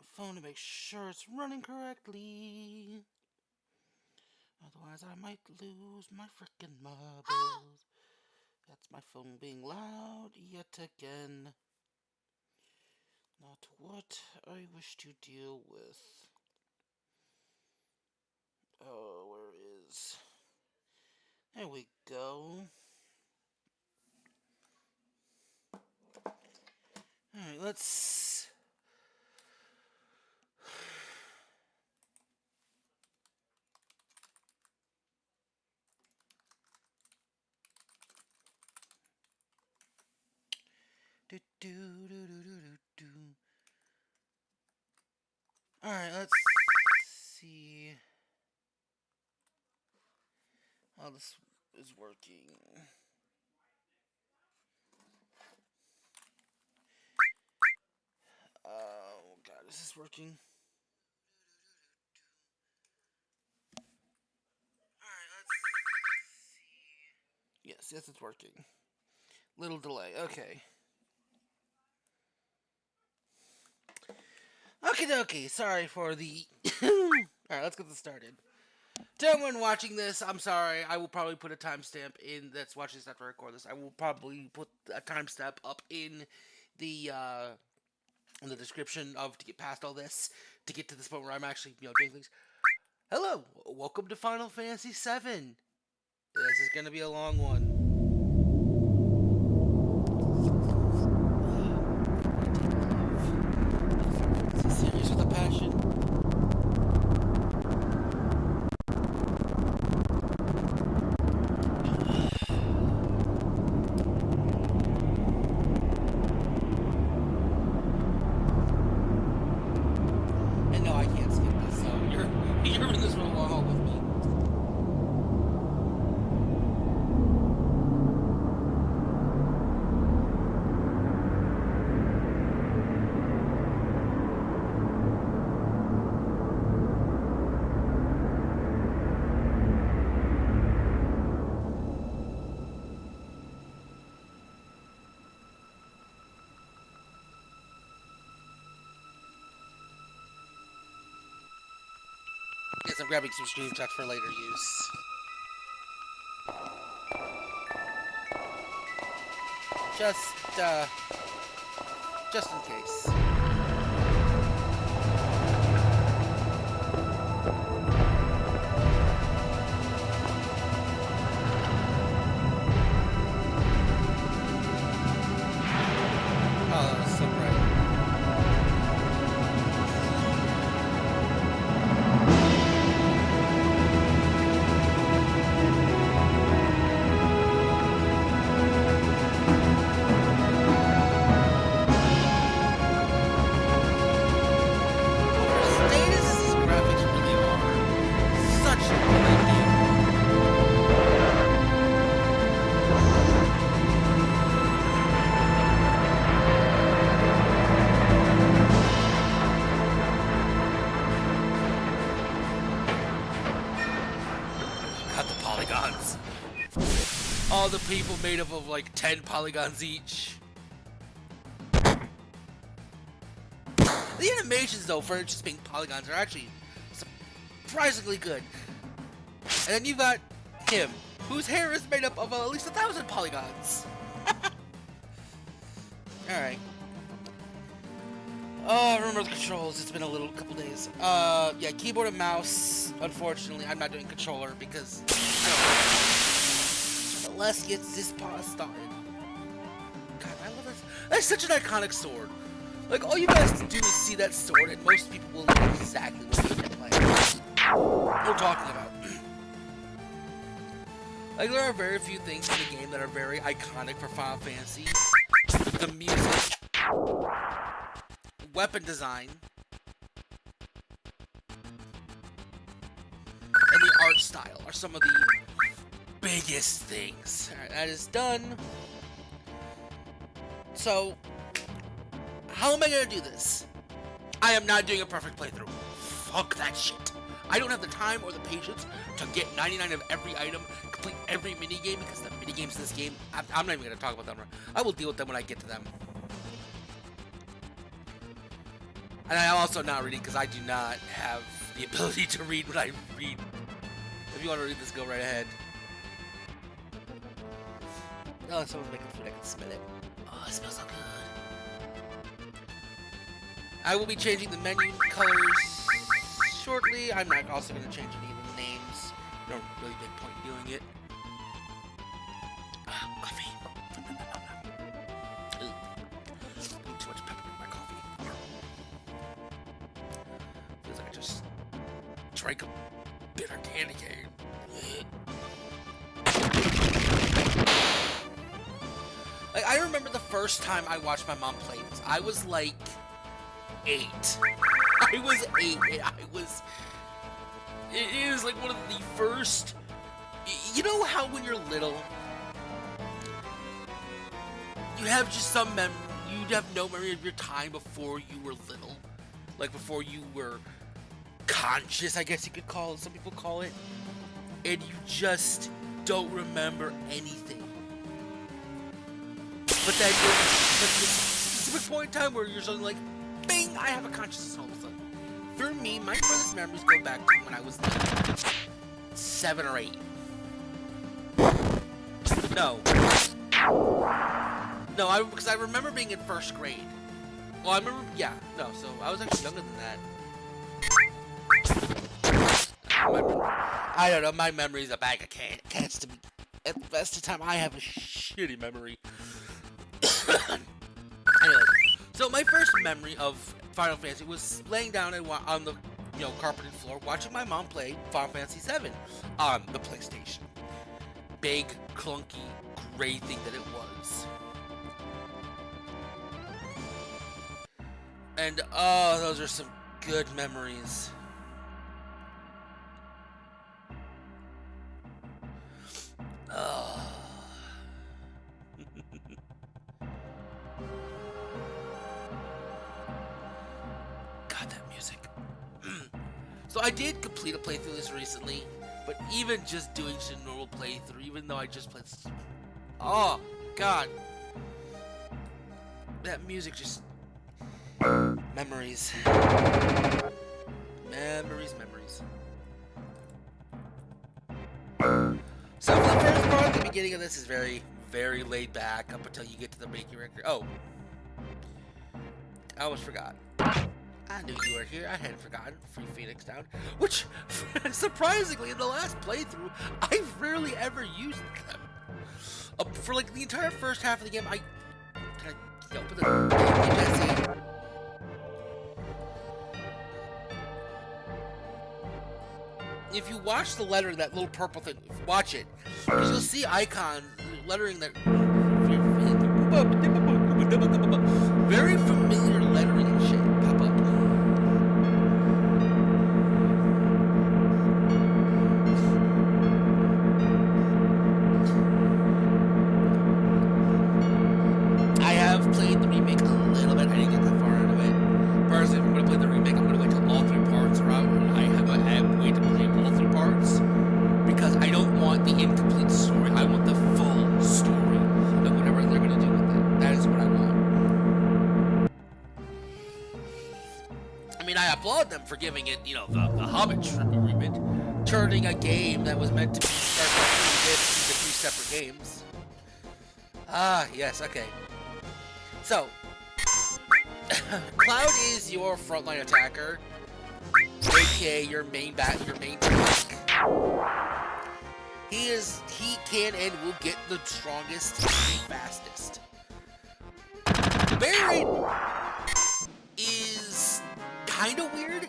my phone to make sure it's running correctly. Otherwise, I might lose my frickin' marbles. That's my phone being loud yet again. Not what I wish to deal with. Oh, where is... There we go. Alright, let's... Alright, let's see how this is working. Oh god, is this working? Alright, let's see. Yes, it's working. Little delay, okay. Okie dokie, sorry for the... Alright, let's get this started. To everyone watching this, I'm sorry. I will probably put a timestamp in that's watching this after I record this. I will probably put a timestamp up in the description of to get past all this, to get to this point where I'm actually, doing things. Hello, welcome to Final Fantasy VII. This is gonna be a long one. Series with a passion. Yes, I'm grabbing some screenshots for later use. Just in case. Oh, that was so bright. All the people made up of like 10 polygons each. The animations though for just being polygons are actually surprisingly good. And then you got him, whose hair is made up of at least 1,000 polygons. Alright. Oh, I remember the controls. It's been a couple days. Yeah, keyboard and mouse. Unfortunately, I'm not doing controller because I don't know. Let's get this part started. God, I love this. That's such an iconic sword. Like, all you guys do is see that sword, and most people will know exactly what we're talking about. Like, there are very few things in the game that are very iconic for Final Fantasy. The music, weapon design, and the art style are some of the biggest things. Alright, that is done. So, how am I gonna do this? I am not doing a perfect playthrough. Fuck that shit. I don't have the time or the patience to get 99 of every item, complete every minigame, because the minigames in this game, I'm not even gonna talk about them. I will deal with them when I get to them. And I'm also not reading because I do not have the ability to read when I read. If you want to read this, go right ahead. Oh, someone's making food. I can smell it. Oh, it smells so good. I will be changing the menu colors shortly. I'm not also going to change any of the names. No really big point doing it. Coffee. Too much pepper in my coffee. Feels like I just drank a bitter candy cane. Like, I remember the first time I watched my mom play this. I was like 8. I was 8. It was like one of the first. You know how when you're little, you have just some memory. You have no memory of your time before you were little, like before you were conscious, I guess you could call it. Some people call it, and you just don't remember anything. But then there's this specific point in time where you're suddenly like, bing, I have a consciousness all of a sudden. For me, my furthest memories go back to when I was like 7 or 8. No, because I remember being in 1st grade. Well, I remember, yeah, no, so I was actually younger than that. I don't know, my memory's a bag of cats to me. At the best of time, I have a shitty memory. Anyway, so my first memory of Final Fantasy was laying down on the carpeted floor watching my mom play Final Fantasy VII on the PlayStation. Big, clunky, gray thing that it was. And oh, those are some good memories. Oh. God, that music. So I did complete a playthrough this recently, but even just doing just a normal playthrough, even though I just played, oh God, that music just memories. So for the first part, the beginning of this is very, very laid back up until you get to the Reiki record. Oh, I almost forgot. I knew you were here. I hadn't forgotten. Free Phoenix down. Which, surprisingly, in the last playthrough, I've rarely ever used them. For like the entire first half of the game, Can I open the Jesse? If you watch the letter, that little purple thing, watch it, because you'll see icons, lettering that very familiar lettering and shit pop up. I have played the remake a little bit. I didn't get that far into it. Personally, if I'm going to play the remake, I'm going to wait till all 3 parts are out, and I have a way to play all 3 parts, because I don't want the incomplete story. I want the full story of whatever they're going to do with it. That is what I want. I mean, I applaud them for giving it, the Hobbit treatment, turning a game that was meant to be into 3 separate games. Ah, yes, okay. So, Cloud is your frontline attacker, aka your main tank. He can and will get the strongest and fastest. Barret is kind of weird.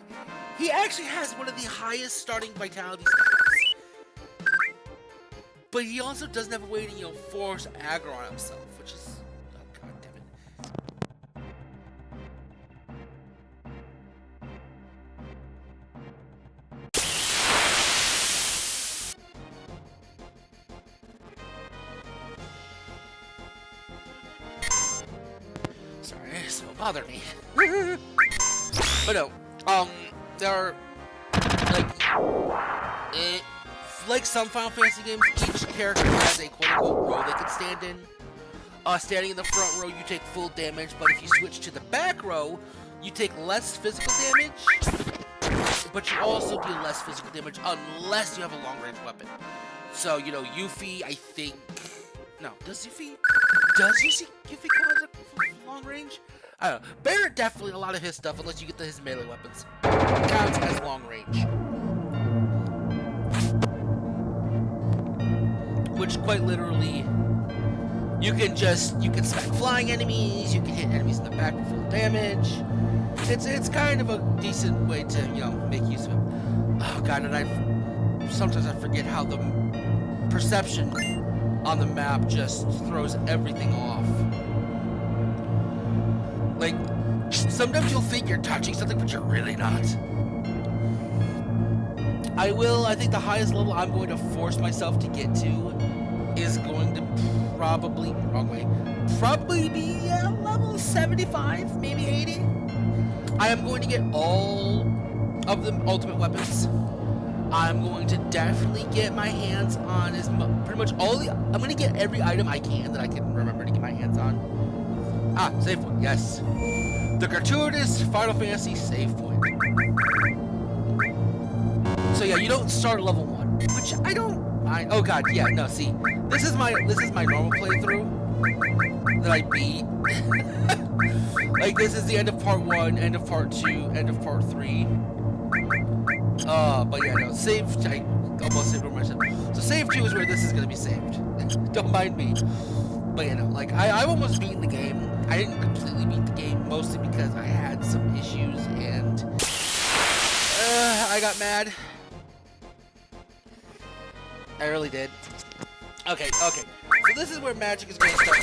He actually has one of the highest starting vitality stats, but he also doesn't have a way to force aggro on himself, which is, oh god damn it. Sorry, this will bother me. But no, there are, like some Final Fantasy games, each character has a quote-unquote row they can stand in. Standing in the front row, you take full damage, but if you switch to the back row, you take less physical damage, but you also deal less physical damage unless you have a long-range weapon. So, you know, Yuffie, I think... No, does Yuffie cause a long range? I don't know. Barret definitely, a lot of his stuff, unless you get his melee weapons, counts as long range. Which, quite literally, you can spec flying enemies, you can hit enemies in the back for full damage. It's kind of a decent way to, you know, make use of it. Oh god, and sometimes I forget how the perception on the map just throws everything off. Like, sometimes you'll think you're touching something, but you're really not. I think the highest level I'm going to force myself to get to is going to probably be level 75, maybe 80. I am going to get all of the ultimate weapons. I'm going to definitely get my hands on pretty much all I'm going to get every item I can that I can remember to get my hands on. Ah, save point, yes. The gratuitous Final Fantasy save point. So yeah, you don't start at level 1, which I don't mind. Oh god, yeah, no, see. This is my normal playthrough that I beat. Like, this is the end of part 1, end of part 2, end of part 3. But yeah, no, I almost saved over myself. So save 2 is where this is gonna be saved. Don't mind me. But you know, like, I've almost beaten the game. I didn't completely beat the game, mostly because I had some issues and I got mad. I really did. Okay. So this is where magic is gonna start.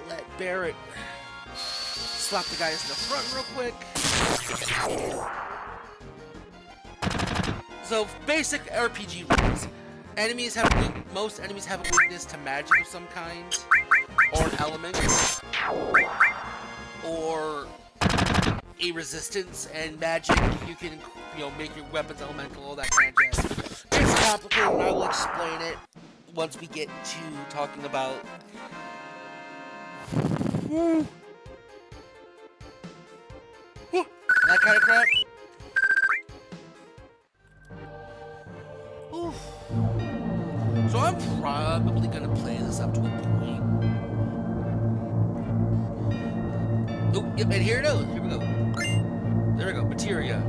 Let Barret slap the guys in the front real quick. So, basic RPG rules. Most enemies have a weakness to magic of some kind, or an element, or a resistance, and magic, you can, you know, make your weapons elemental, all that kind of jazz. It's complicated, and I will explain it once we get to talking about that kind of crap. Oof. So I'm probably gonna play this up to a point. Oh, yep, and here it goes. Here we go. There we go, materia.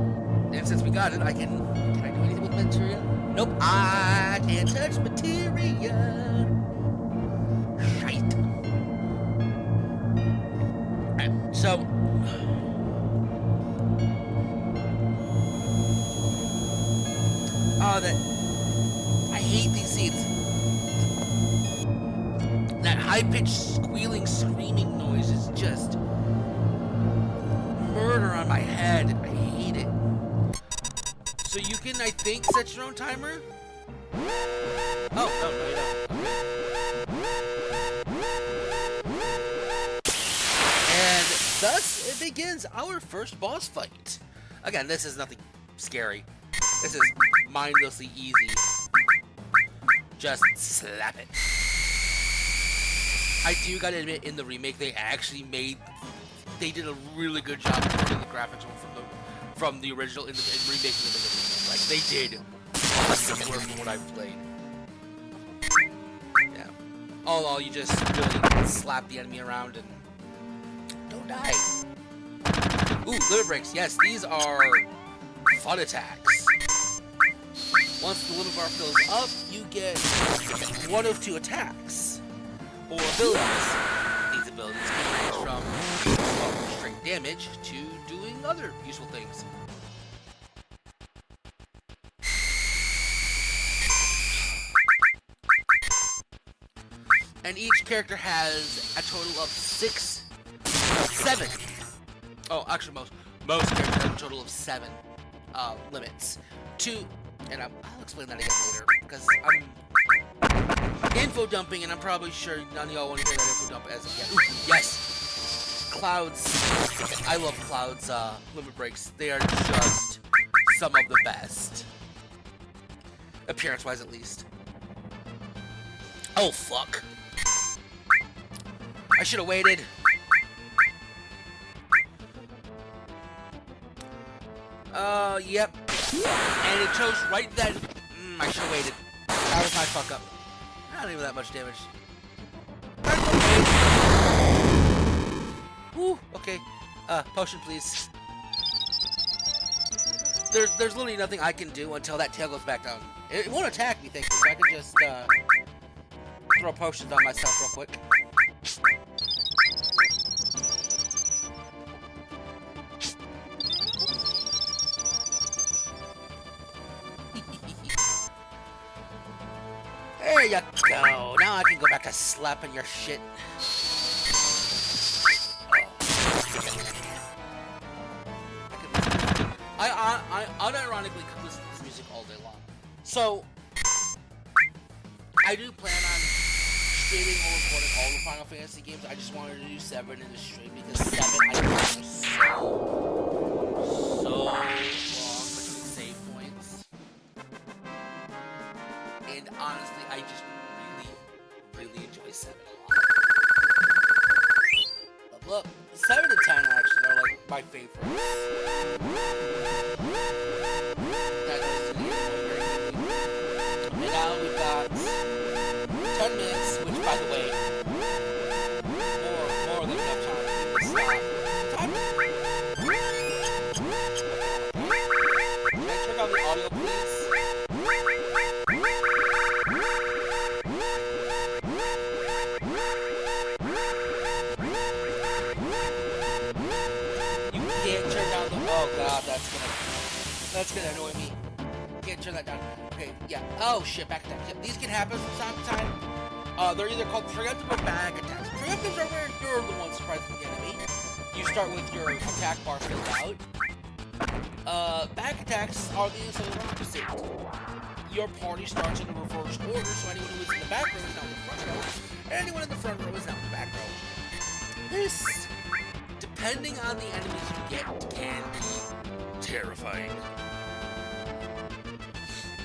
And since we got it, can I do anything with materia? Nope, I can't touch materia. Shite. Alright, so I hate these scenes. That high-pitched squealing, screaming noise is just murder on my head. I hate it. So you can, I think, set your own timer? Oh, no, you don't. And thus, it begins our first boss fight. Again, this is nothing scary. This is mindlessly easy. Just slap it. I do gotta admit, in the remake, they did a really good job of putting the graphics from the original in remaking them in the remake. Like, they did awesome work from what I've played. Yeah. All in all, you just really slap the enemy around and don't die. Ooh, limit breaks. Yes, these are fun attacks. Once the limit bar fills up, you get one of 2 attacks, or abilities. These abilities can range from straight damage to doing other useful things. And each character has a total of 7. Oh, actually most characters have a total of 7 limits. 2. And I'll explain that again later, because I'm info dumping, and I'm probably sure none of y'all want to hear that info dump as of yet. Ooh, yes! Cloud's, I love Cloud's limit breaks. They are just some of the best. Appearance-wise, at least. Oh, fuck. I should have waited. Yep. And it chose right then. I should have waited. That was my fuck up. Not even that much damage. Woo, okay. Potion, please. There's literally nothing I can do until that tail goes back down. It won't attack me, thankfully, so I can just, throw potions on myself real quick. There you go. Now I can go back to slapping your shit. I unironically could listen to this music all day long. So, I do plan on streaming or recording all the Final Fantasy games. I just wanted to do 7 in the stream because 7 I think is so long between save points. And honestly, I just really enjoy 7 a lot. But look, 7 and 10 actually are like my favorites. And now we've got 10 minutes, which by the way, more than enough time to stop. Can I check out the audio, please? You can't turn down the... Oh god, that's gonna annoy me. Can't turn that down. Okay, yeah. Oh shit, back attacks. Yep, these can happen from time to time. They're either called preemptive or back attacks. Preemptives are where you're the one surprising the enemy. You start with your attack bar filled out. Back attacks are the opposite. Your party starts in a reversed order, so anyone who is in the back row is now in the front row, and anyone in the front row is now in the back row. This, depending on the enemies you get, can be terrifying.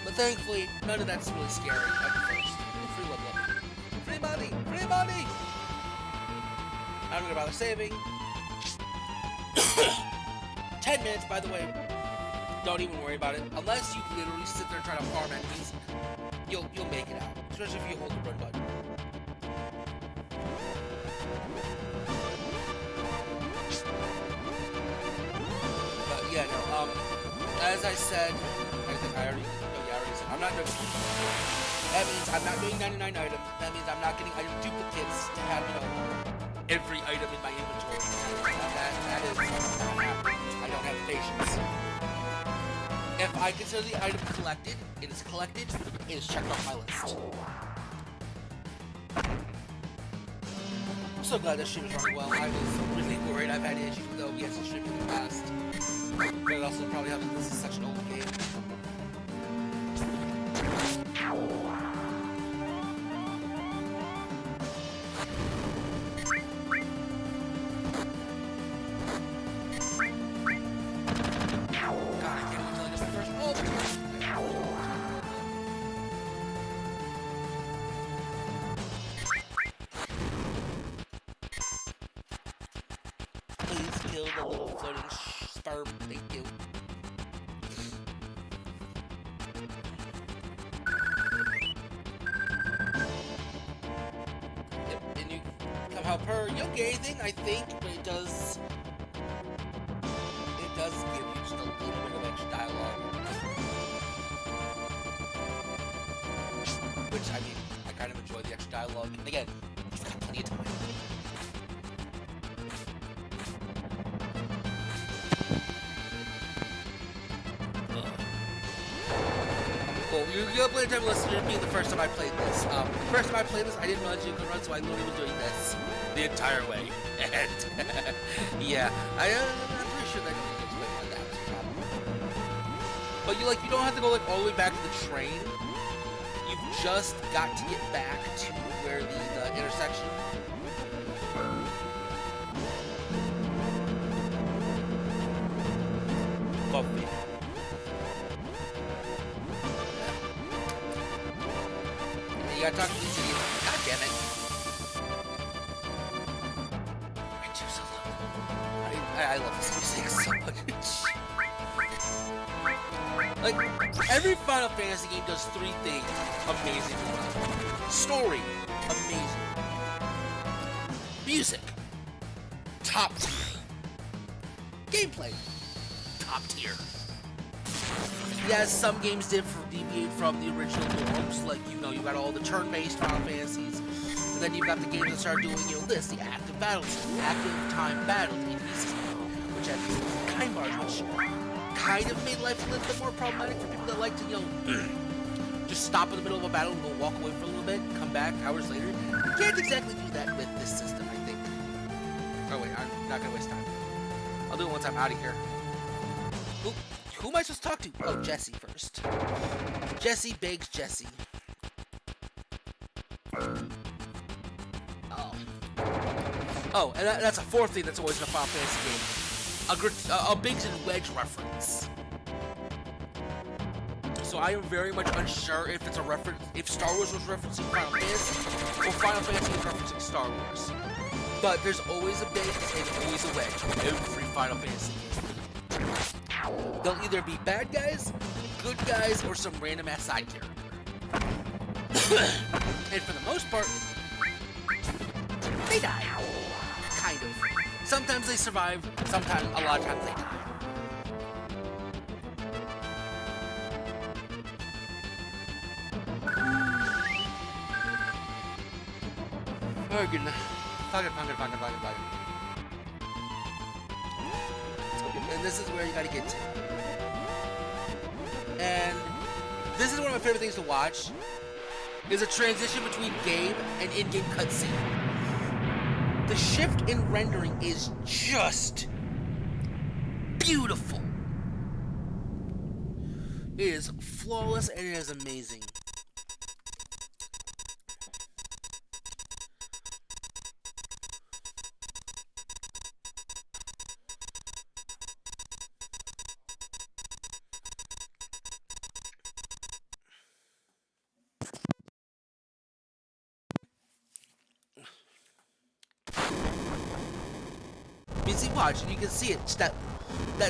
But thankfully, none of that's really scary at first. Free level up. Free money! Free money! I'm gonna bother saving. 10 minutes, by the way. Don't even worry about it. Unless you literally sit there and try to farm enemies, you'll make it out. Especially if you hold the run button. But yeah, no, as I said, I think I already said, I'm not doing that means I'm not doing 99 items. That means I'm not getting item duplicates to have, every item in my inventory. That is not happening. I don't have patience. If I consider the item collected, it is collected, it is checked off my list. I'm so glad this stream is running well. I was really worried I've had issues with OBS and streaming in the past. But it also probably helps that this is such an old game. The little floating sperm. Thank you. Yep, and you come help her. You don't get anything, I think, but it does give you just a little bit of extra dialogue. Which, I mean, I kind of enjoy the extra dialogue. And again, you've got plenty of time. You got plenty of time to listen to me the first time I played this. The first time I played this, I didn't realize you could run, so I literally was doing this the entire way. And, yeah, I'm pretty sure that that was a problem. But you don't have to go all the way back to the train. You've just got to get back to where the intersection. Buffy. You gotta talk to these idiots. God damn it. Like, every Final Fantasy game does three things amazingly well. Story, amazing. Music, top tier. Gameplay, top tier. Yes, some games did deviate from the original norms, like, you know, you got all the turn-based Final Fantasies, and then you've got the games that start doing, you know, this, the active battles, active time battles, which had these time bars, which kind of made life a little bit more problematic for people that like to, you know, just stop in the middle of a battle and go walk away for a little bit, come back hours later. You can't exactly do that with this system, I think. Oh wait, I'm not gonna waste time. I'll do it once I'm out of here. Ooh, who am I supposed to talk to? Oh, Jesse first. Jesse begs Jesse. Oh, and that's a fourth thing that's always in a Final Fantasy game. A Biggs and Wedge reference. So I am very much unsure if it's a reference, if Star Wars was referencing Final Fantasy, or Final Fantasy is referencing Star Wars. But there's always a Biggs and always a Wedge in every Final Fantasy game. They'll either be bad guys, good guys, or some random ass side character. And for the most part, they die. Kind of. Sometimes they survive, sometimes, a lot of times they die. Fucking. And this is where you gotta get to. And this is one of my favorite things to watch. Is a transition between game and in-game cutscene. The shift in rendering is just beautiful. It is flawless and it is amazing. Watch and you can see it, just that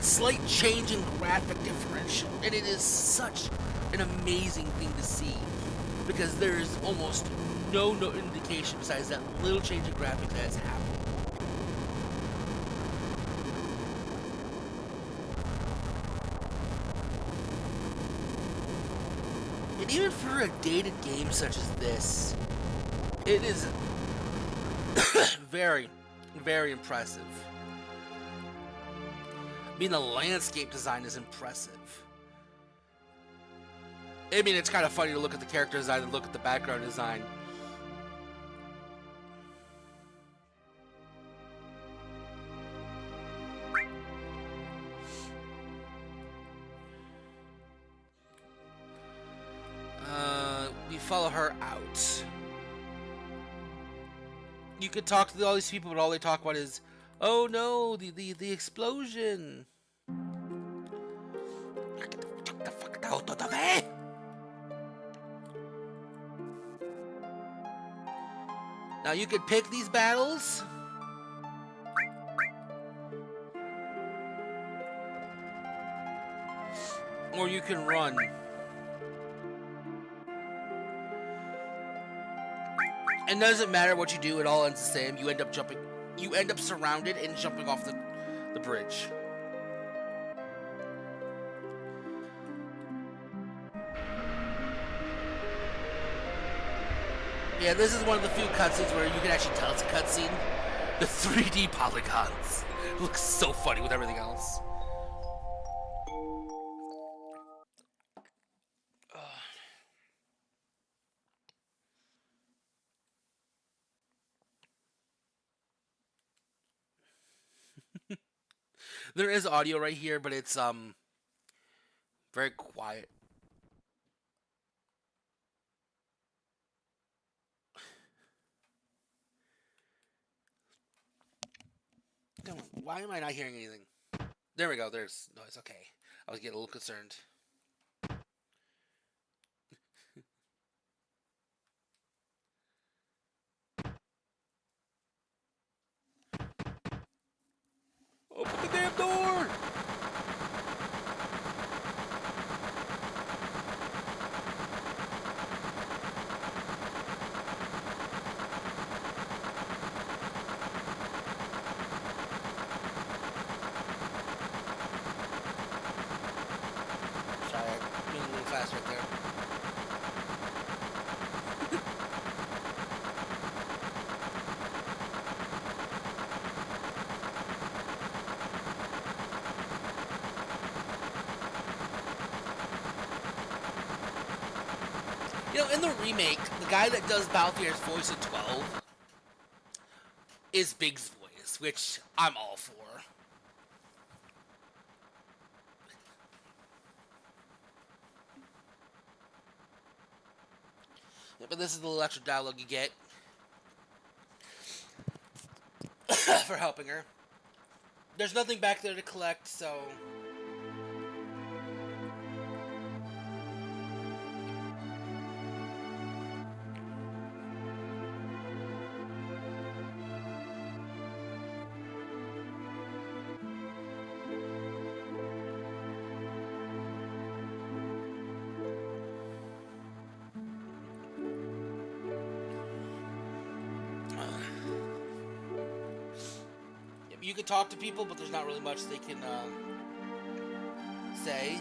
slight change in graphic differential, and it is such an amazing thing to see because there is almost no indication besides that little change in graphic that has happened. And even for a dated game such as this, it is very, very impressive. I mean, the landscape design is impressive. I mean, it's kind of funny to look at the character design and look at the background design. We follow her out. You could talk to all these people, but all they talk about is, oh no, the explosion. Get the fuck out of it. Now you could pick these battles. Or you can run. It doesn't matter what you do, it all ends the same. You end up jumping. You end up surrounded and jumping off the bridge. Yeah, this is one of the few cutscenes where you can actually tell it's a cutscene. The 3D polygons look so funny with everything else. There is audio right here, but it's very quiet. Come on, why am I not hearing anything? There we go, there's noise, okay. I was getting a little concerned. Open the damn door! You know, in the remake, the guy that does Balthier's voice in 12 is Big's voice, which I'm all for. Yeah, but this is the little extra dialogue you get for helping her. There's nothing back there to collect, so... You can talk to people, but there's not really much they can say.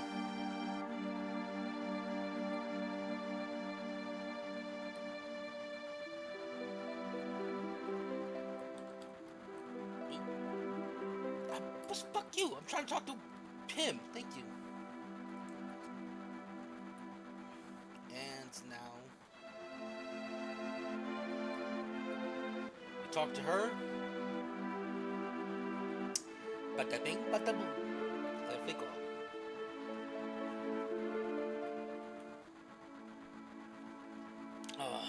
Fuck you! I'm trying to talk to him. Thank you. And now you talk to her. Bada bing, bada boom. There we go. Oh.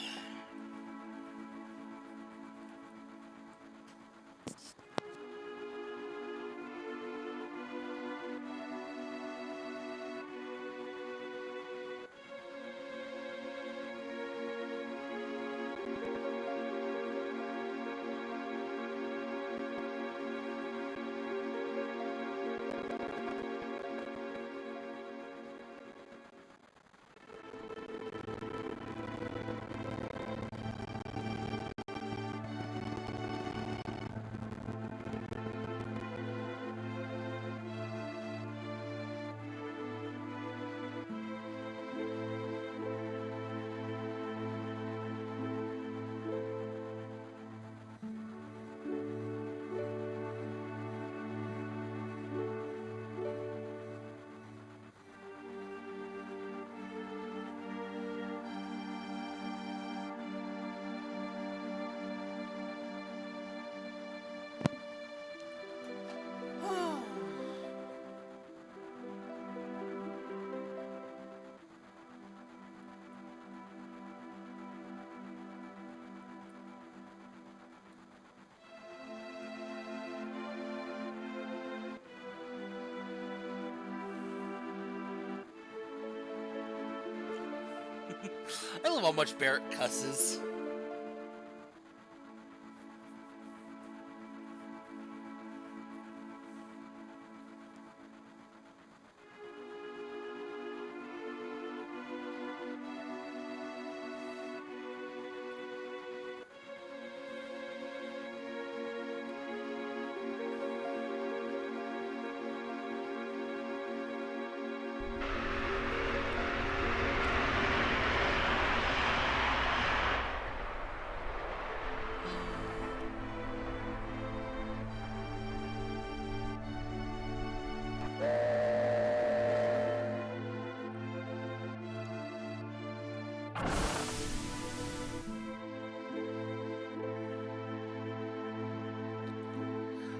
I love how much Barrett cusses.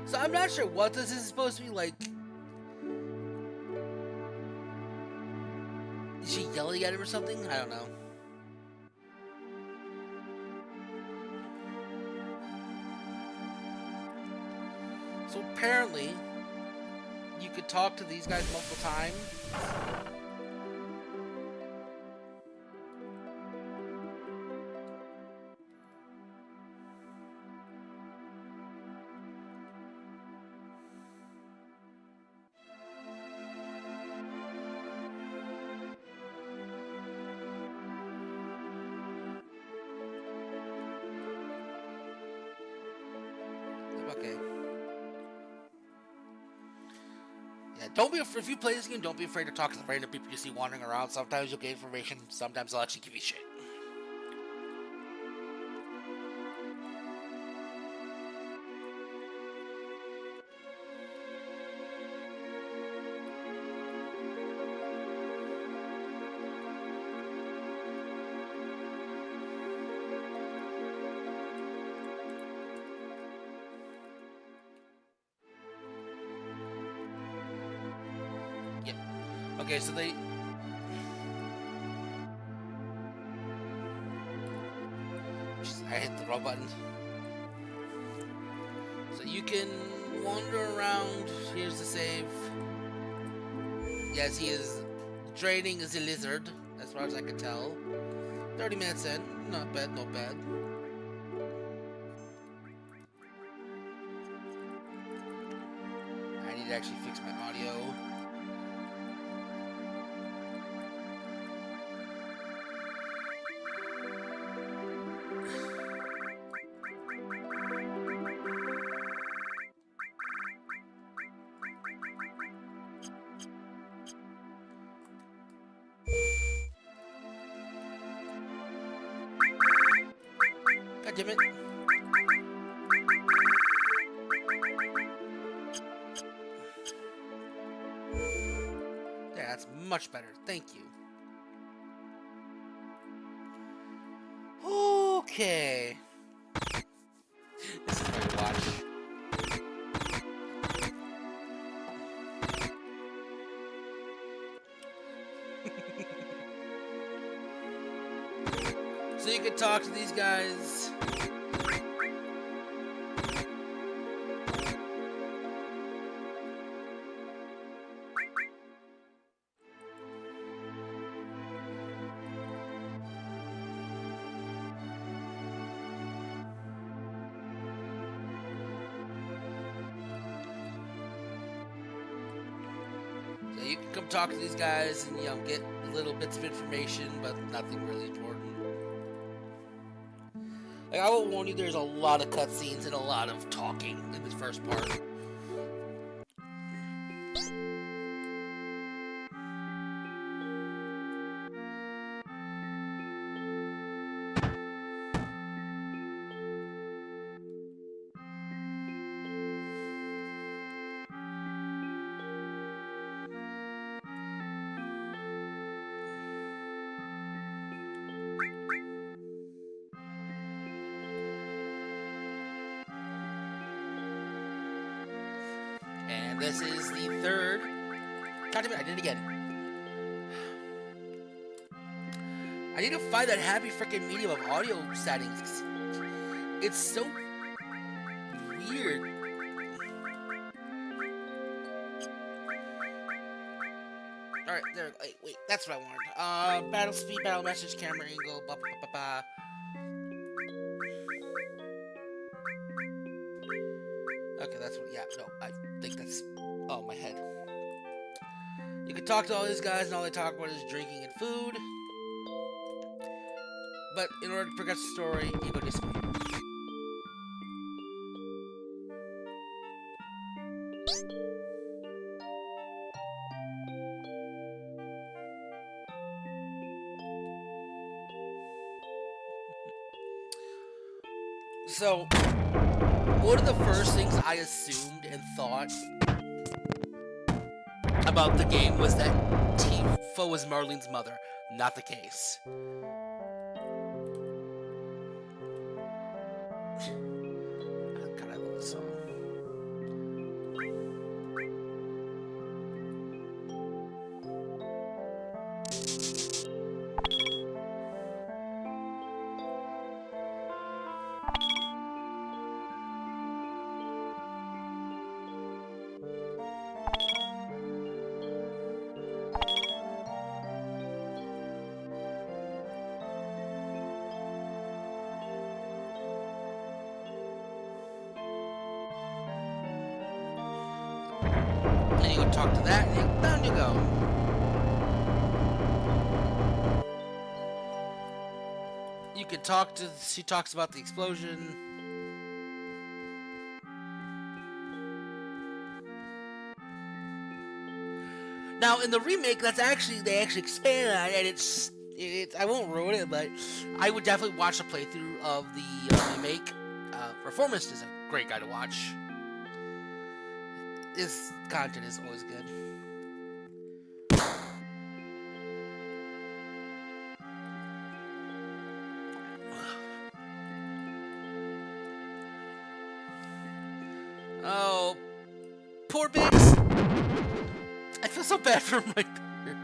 So I'm not sure what this is supposed to be like. Is she yelling at him or something? I don't know. So apparently, you could talk to these guys multiple times. Okay. Yeah, don't be if you play this game, don't be afraid to talk to the random people you see wandering around. Sometimes you'll get information, sometimes they'll actually give you shit. Okay, so they... I hit the wrong button. So you can wander around. Here's the save. Yes, he is training as a lizard, as far as I can tell. 30 minutes in. Not bad, not bad. I need to actually fix my audio. God damn it. Yeah, that's much better. Thank you. Okay. This is fun to watch. So you can talk to these guys. So you can come talk to these guys and, you know, get little bits of information, but nothing really important. Like, I will warn you, there's a lot of cutscenes and a lot of talking in this first part. And this is the third. God damn it, I did it again. I need to find that happy freaking medium of audio settings. It's so weird. Alright, there. Wait, that's what I wanted. Battle speed, battle message, camera angle, blah, blah, blah, blah. Okay, that's what, yeah, no, I think that's, oh, my head. You can talk to all these guys, and all they talk about is drinking and food. But in order to progress the story, you go this way. So, one of the first things I assumed and thought about the game was that Tifa was Marlene's mother. Not the case. God, I love this song. And you go talk to that, and down you go. You can talk to, she talks about the explosion. Now, in the remake, that's actually, they actually expand on it, and it's I won't ruin it, but I would definitely watch a playthrough of the remake. Reformist is a great guy to watch. His content is always good. Oh, poor Biggs. I feel so bad for him right there.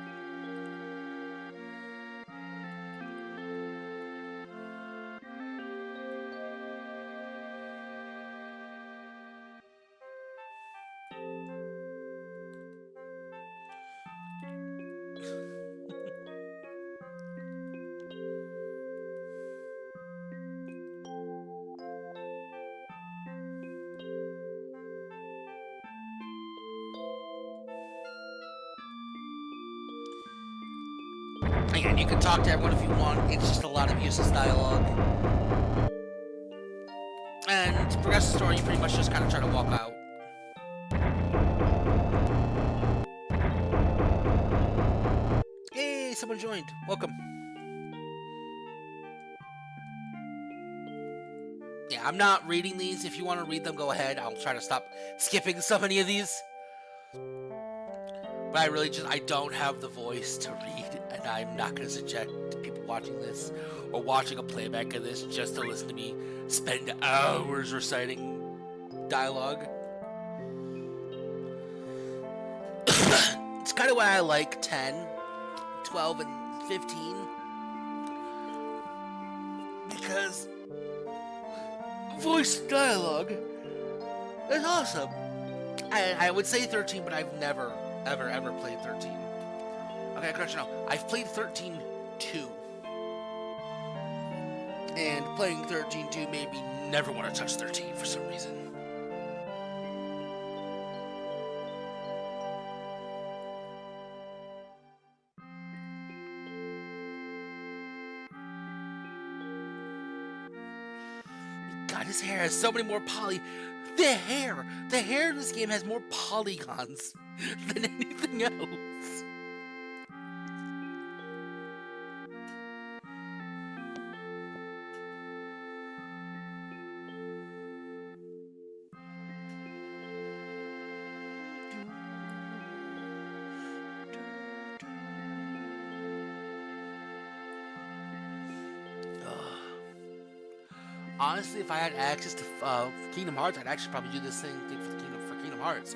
Again, you can talk to everyone if you want. It's just a lot of useless dialogue. And to progress the story, you pretty much just kind of try to walk out. Hey, someone joined. Welcome. Yeah, I'm not reading these. If you want to read them, go ahead. I'll try to stop skipping so many of these. But I don't have the voice to read, and I'm not going to suggest people watching this or watching a playback of this just to listen to me spend hours reciting dialogue. It's kind of why I like 10, 12, and 15. Because voice dialogue is awesome. I would say 13, but I've never, ever played 13. Okay, correction, no. I've played 13 2. And playing 13 2 made me never want to touch 13 for some reason. God, his hair has so many more The hair in this game has more polygons than anything else. Honestly, if I had access to Kingdom Hearts, I'd actually probably do this thing for Kingdom Hearts.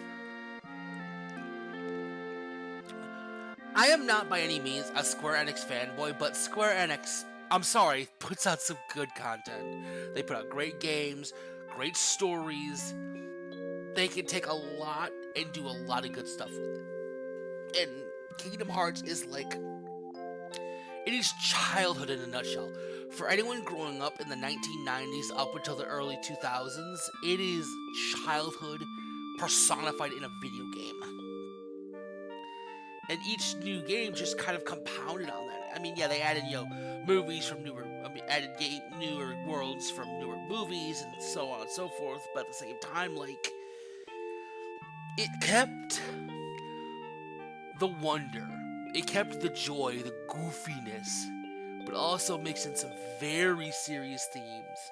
I am not by any means a Square Enix fanboy, but Square Enix, I'm sorry, puts out some good content. They put out great games, great stories. They can take a lot and do a lot of good stuff with it. And Kingdom Hearts is like, it is childhood in a nutshell. For anyone growing up in the 1990s up until the early 2000s, it is childhood personified in a video game. And each new game just kind of compounded on that. I mean, yeah, they added, movies from newer worlds from newer movies and so on and so forth, but at the same time, like, it kept the wonder. It kept the joy, the goofiness, but also mixed in some very serious themes.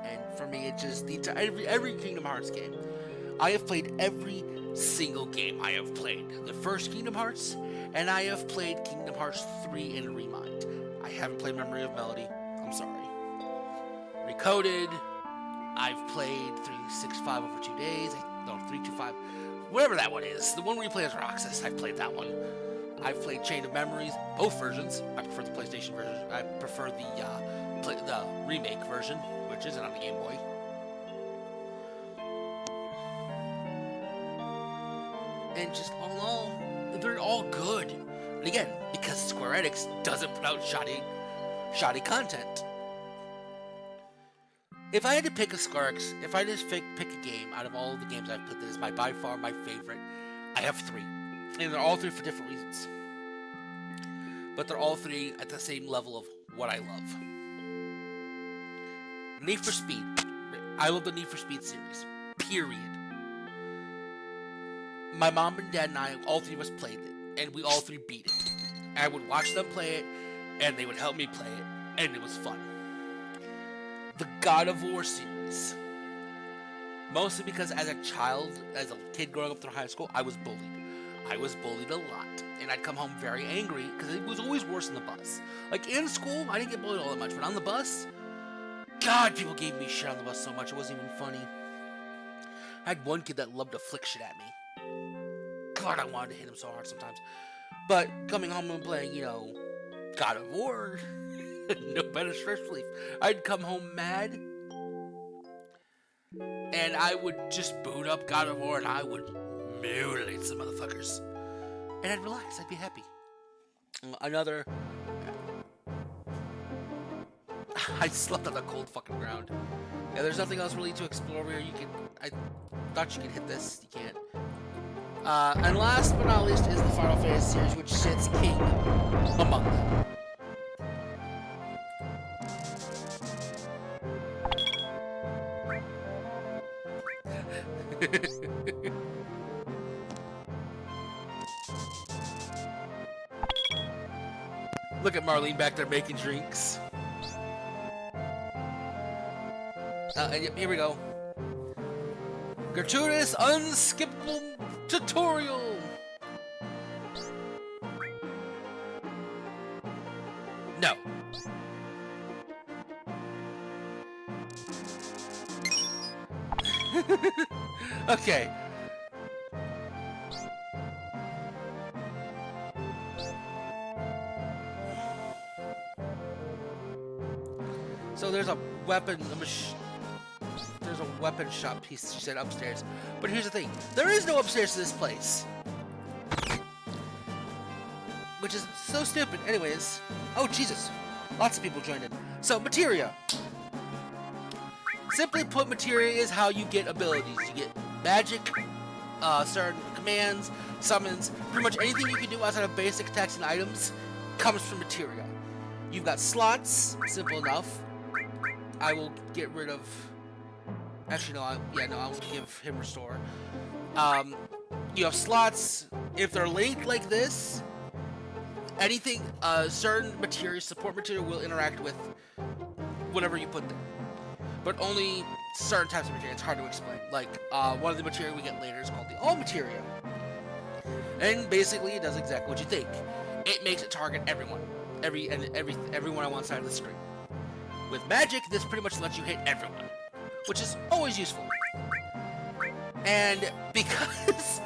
And for me, it just every Kingdom Hearts game. I have played every single game I have played. The first Kingdom Hearts, and I have played Kingdom Hearts 3 and Remind. I haven't played Memory of Melody. I'm sorry. Recoded. I've played 365 over 2 days. 325. Whatever that one is. The one where you play as Roxas. I've played that one. I've played Chain of Memories. Both versions. I prefer the PlayStation version. I prefer the remake version, which isn't on the Game Boy. And just all in all, they're all good. And again, because Square Enix doesn't put out shoddy content. If I had to pick if I just pick a game out of all of the games I've played that is by far my favorite, I have 3. And they're all 3 for different reasons. But they're all 3 at the same level of what I love. Need for Speed. I love the Need for Speed series. Period. My mom and dad and I, all 3 of us played it. And we all 3 beat it. I would watch them play it, and they would help me play it. And it was fun. The God of War series. Mostly because as a kid growing up through high school, I was bullied. I was bullied a lot. And I'd come home very angry because it was always worse in the bus. Like in school, I didn't get bullied all that much. But on the bus, God, people gave me shit on the bus so much it wasn't even funny. I had one kid that loved to flick shit at me. God, I wanted to hit him so hard sometimes. But coming home and playing, God of War... no better stress relief. I'd come home mad, and I would just boot up God of War, and I would mutilate some motherfuckers. And I'd relax. I'd be happy. I slept on the cold fucking ground. Yeah, there's nothing else really to explore here. I thought you could hit this. You can't. And last but not least is the Final Fantasy series, which sits king among them. Look at Marlene back there making drinks. And yep, here we go. Gratuitous, unskippable tutorial. No. Okay. So there's a weapon, there's a weapon shop piece, she said, upstairs. But here's the thing, there is no upstairs to this place. Which is so stupid. Anyways, oh Jesus, lots of people joined in. So, materia. Simply put, materia is how you get abilities. You get magic, certain commands, summons, pretty much anything you can do outside of basic attacks and items comes from materia. You've got slots, simple enough. I will get rid of... Actually, no, I will give him restore. You have slots. If they're linked like this, anything, certain material, support material will interact with whatever you put there. But only certain types of material. It's hard to explain. Like, one of the material we get later is called the all materia. And basically, it does exactly what you think. It makes it target everyone. Everyone on one side of the screen. With magic, this pretty much lets you hit everyone, which is always useful. And because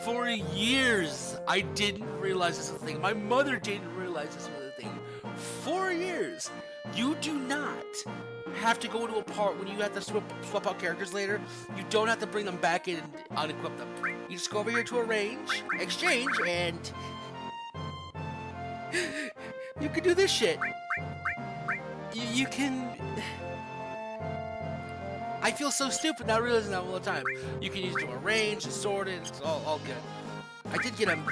for years I didn't realize this was a thing. My mother didn't realize this was a thing. 4 years. You do not have to go into a part when you have to swap out characters later. You don't have to bring them back in and unequip them. You just go over here to arrange, exchange, and you can do this shit. You can... I feel so stupid now realizing that all the time. You can use it to arrange, sort it, it's all good. I did get him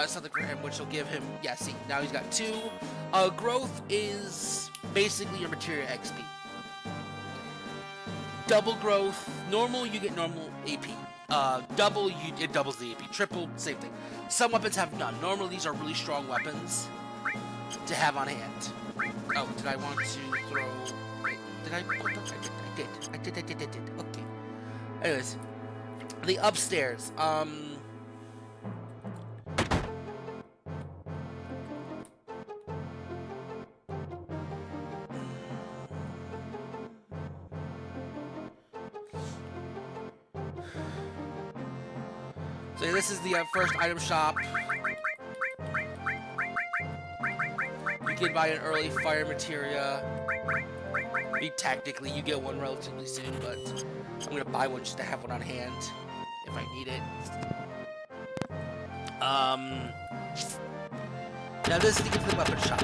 something for him, which will give him... Yeah, see, now he's got 2. Growth is basically your materia XP. Double growth, normal, you get normal AP. Double, it doubles the AP. Triple, same thing. Some weapons have none. Normally, these are really strong weapons to have on hand. Oh, did I want to throw... Wait, did I put those? I did. Okay. Anyways, the upstairs. So this is the first item shop. You can buy an early fire materia. Technically, you get one relatively soon, but I'm gonna buy one just to have one on hand if I need it. Now this is to get to the weapon shop.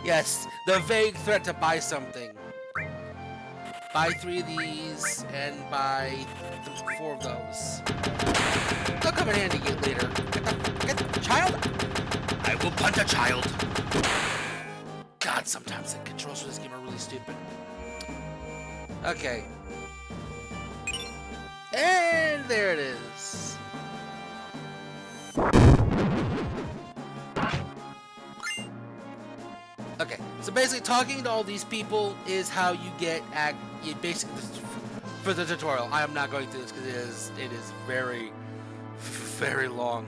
Yes, the vague threat to buy something. Buy 3 of these and buy 4 of those. They'll come in handy later. Get the child? I will punt a child. God, sometimes the controls for this game are really stupid. Okay. And there it is. Okay, so basically talking to all these people is how you get basically for the tutorial. I am not going through this because it is very, very long.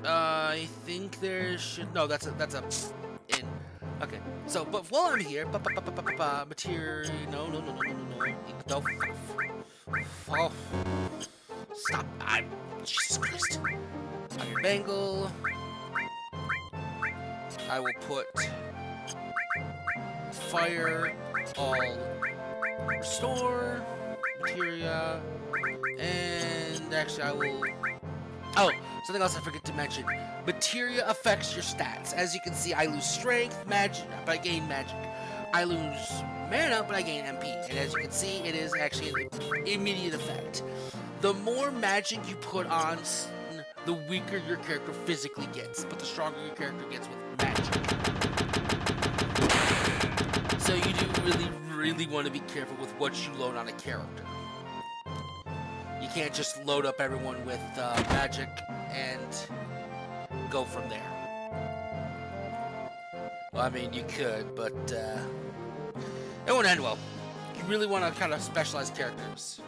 I think there should that's a in. Okay, so but while I'm here, material. No. Oh, stop! Jesus Christ. Iron bangle. I will put fire all restore, materia, and actually I will... Oh, something else I forget to mention. Materia affects your stats. As you can see, I lose strength, magic, but I gain magic. I lose mana, but I gain MP. And as you can see, it is actually an immediate effect. The more magic you put on, the weaker your character physically gets, but the stronger your character gets with magic. So you do really want to be careful with what you load on a character. You can't just load up everyone with magic and go from there. Well, I mean, you could, but it won't end well. You really want to kind of specialize characters.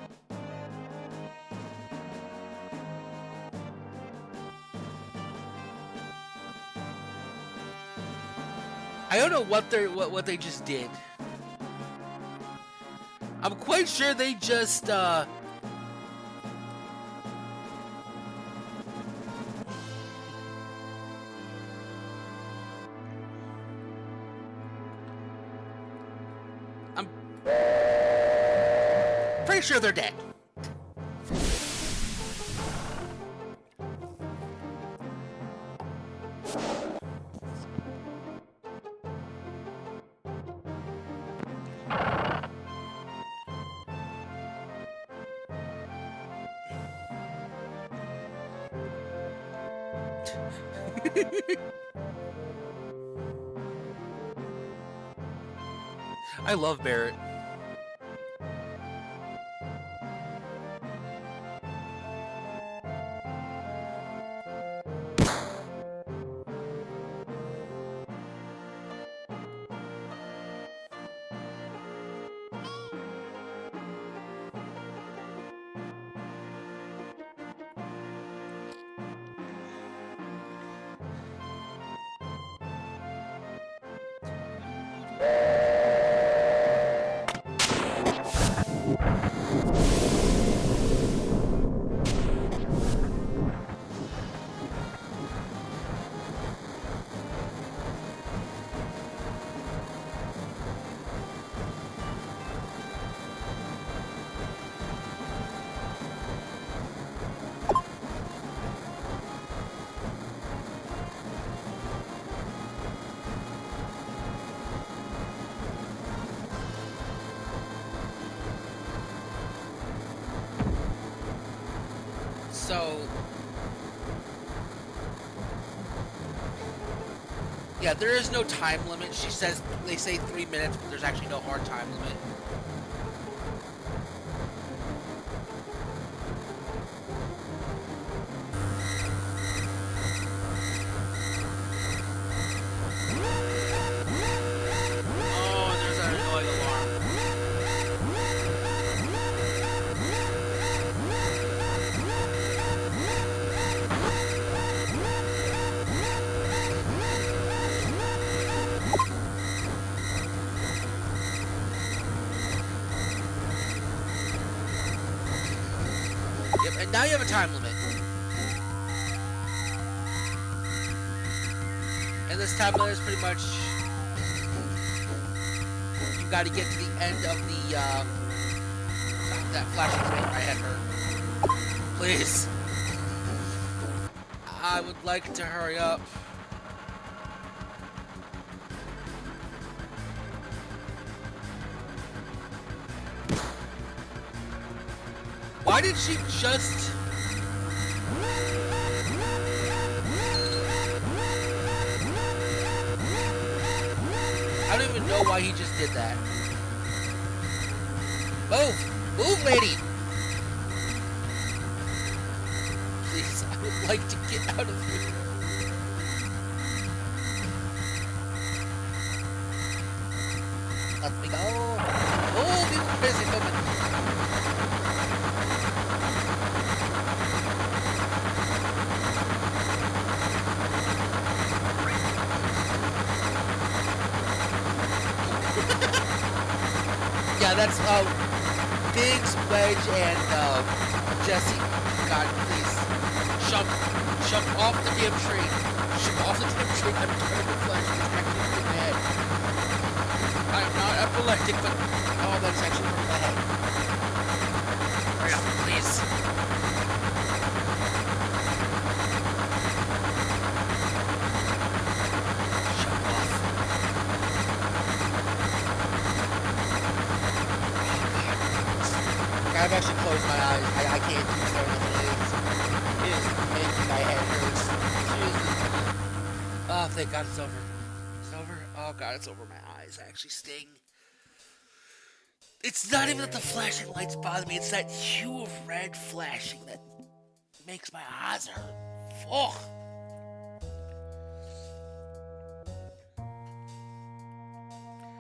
I don't know what they just did. I'm quite sure they just I'm pretty sure they're dead. I love Barrett. So, yeah, there is no time limit. They say 3 minutes, but there's actually no hard time limit. And now you have a time limit. And this time limit is pretty much... You've got to get to the end of the, that flashing thing I had her. Please. I would like to hurry up. Why did she just... I don't even know why he just did that. Move! Move, lady! Please, I would like to get out of here. Let me go. Oh, people busy coming. Yeah, that's Biggs, Wedge, and Jesse. God, please. Jump off the damn tree. Jump off the damn tree. I'm turning the flesh. It's actually in my head. I'm not a Galactic, but oh, that's actually hurting my head. Hurry up, please. Shut off. I've actually closed my eyes. I can't do so it is making my head hurt. Jesus. Oh, thank God it's over. It's over? Oh God, it's over. My eyes actually sting. It's not even that the flashing lights bother me, it's that hue of red flashing that makes my eyes hurt. Oh.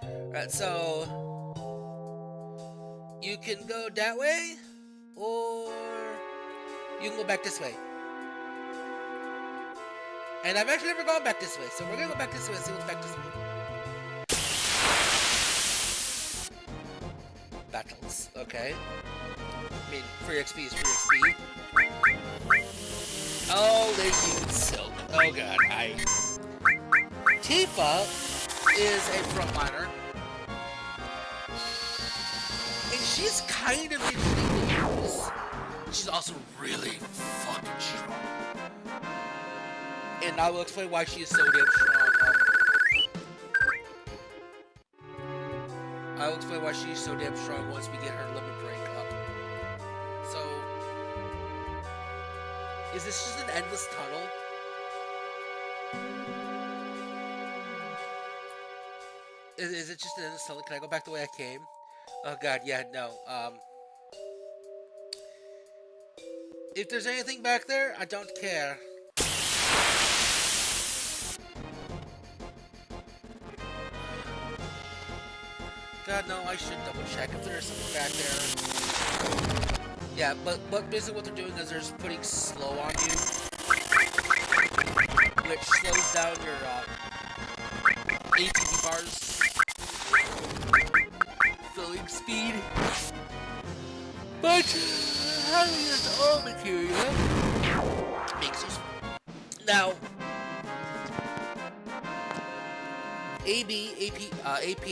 Alright, so you can go that way, or you can go back this way. And I've actually never gone back this way, so we're gonna go back this way and see what's back this way. Battles, okay. I mean, free XP is free XP. Oh, they use silk. Oh god, Tifa is a frontliner. And she's kind of interesting to use. She's also really fucking strong. And I will explain why she is so damn strong. I will explain why she's so damn strong once we get her limit break up. So, is this just an endless tunnel? Is it just an endless tunnel? Can I go back the way I came? Oh god, yeah, no. If there's anything back there, I don't care. God, no, I should double check if there's something back there. Yeah, but basically what they're doing is they're just putting slow on you, which slows down your ATB bars filling speed. But having this all material makes you now. AP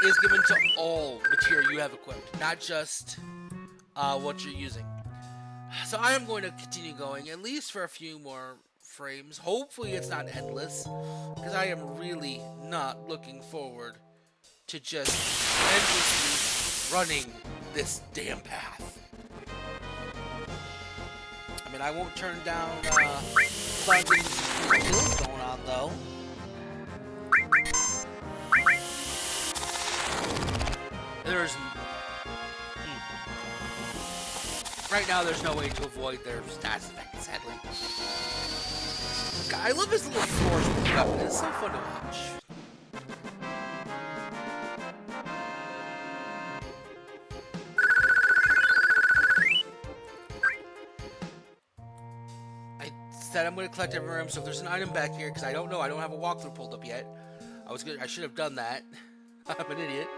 is given to all material you have equipped, not just what you're using. So I am going to continue going, at least for a few more frames. Hopefully it's not endless, because I am really not looking forward to just endlessly running this damn path. I mean, I won't turn down finding some kills going on, though. There's right now there's no way to avoid their stats effect, sadly. God, I love his little floors with the weapon. It's so fun to watch. I said I'm going to collect every room, so if there's an item back here, because I don't know, I don't have a walkthrough pulled up yet. I should have done that. I'm an idiot.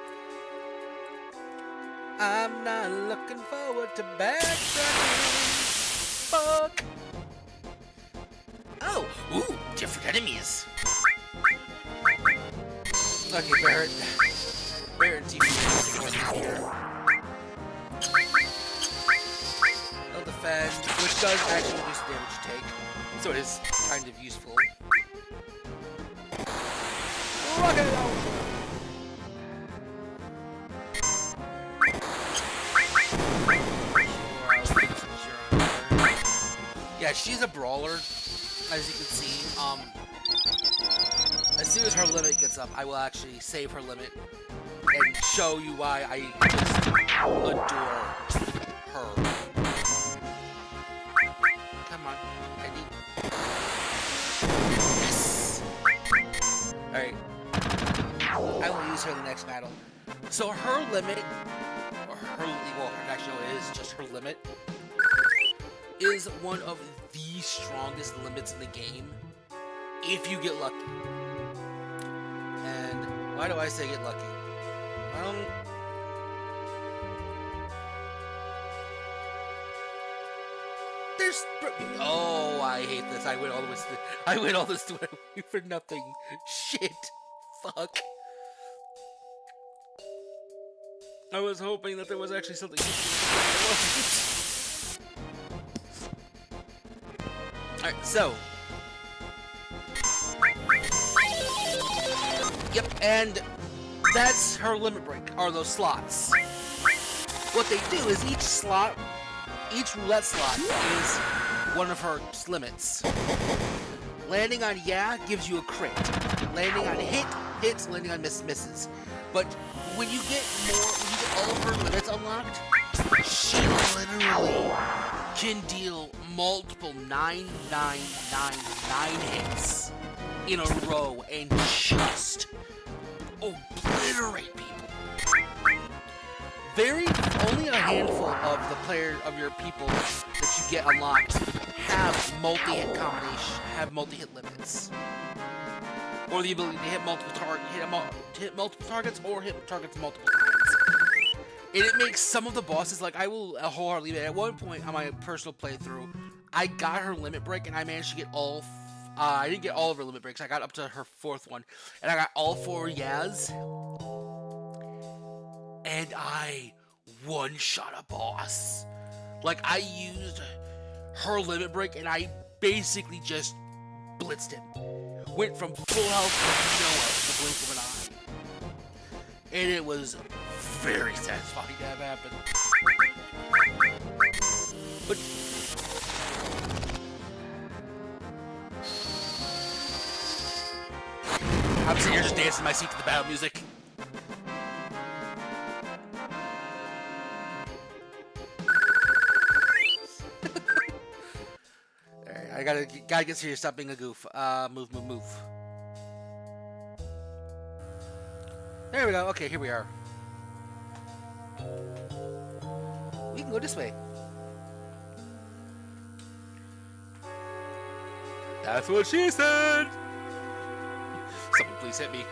I'm not looking forward to backtracking. Fuck. Oh, ooh, different enemies. Okay, Barrett and TV here. They'll defend, which does actually reduce the damage you take, so it is kind of useful. Rocket launcher. Yeah, she's a brawler, as you can see. As soon as her limit gets up, I will actually save her limit and show you why I just adore her. Come on, I need... Yes! Alright. I will use her in the next battle. So her limit, or her, well, actually it is just her limit, is one of the strongest limits in the game, if you get lucky. And why do I say get lucky? There's... Oh, I hate this. I went all this way for nothing. Shit. Fuck. I was hoping that there was actually something. Alright, so. Yep, and that's her limit break, are those slots. What they do is each roulette slot is one of her all Landing on yeah gives you a crit. Landing on hits, landing on misses. But when you get all of her limits unlocked, she literally can deal multiple 9,999 hits in a row and just obliterate people. Only a handful of your people that you get unlocked have multi-hit limits, or the ability to hit multiple targets, or hit targets multiple times. And it makes some of the bosses, like I will wholeheartedly admit, at one point on my personal playthrough, I got her limit break and I managed to get all. I didn't get all of her limit breaks. I got up to her 4th one, and I got all 4 Yaz, and I one-shot a boss. Like, I used her limit break, and I basically just blitzed him. Went from full health to nowhere in the blink of an eye. And it was very satisfying to have happen. But I'm sitting here just dancing in my seat to the battle music. I gotta get serious. Stop being a goof. Move. There we go. Okay, here we are. We can go this way. That's what she said. Someone please hit me.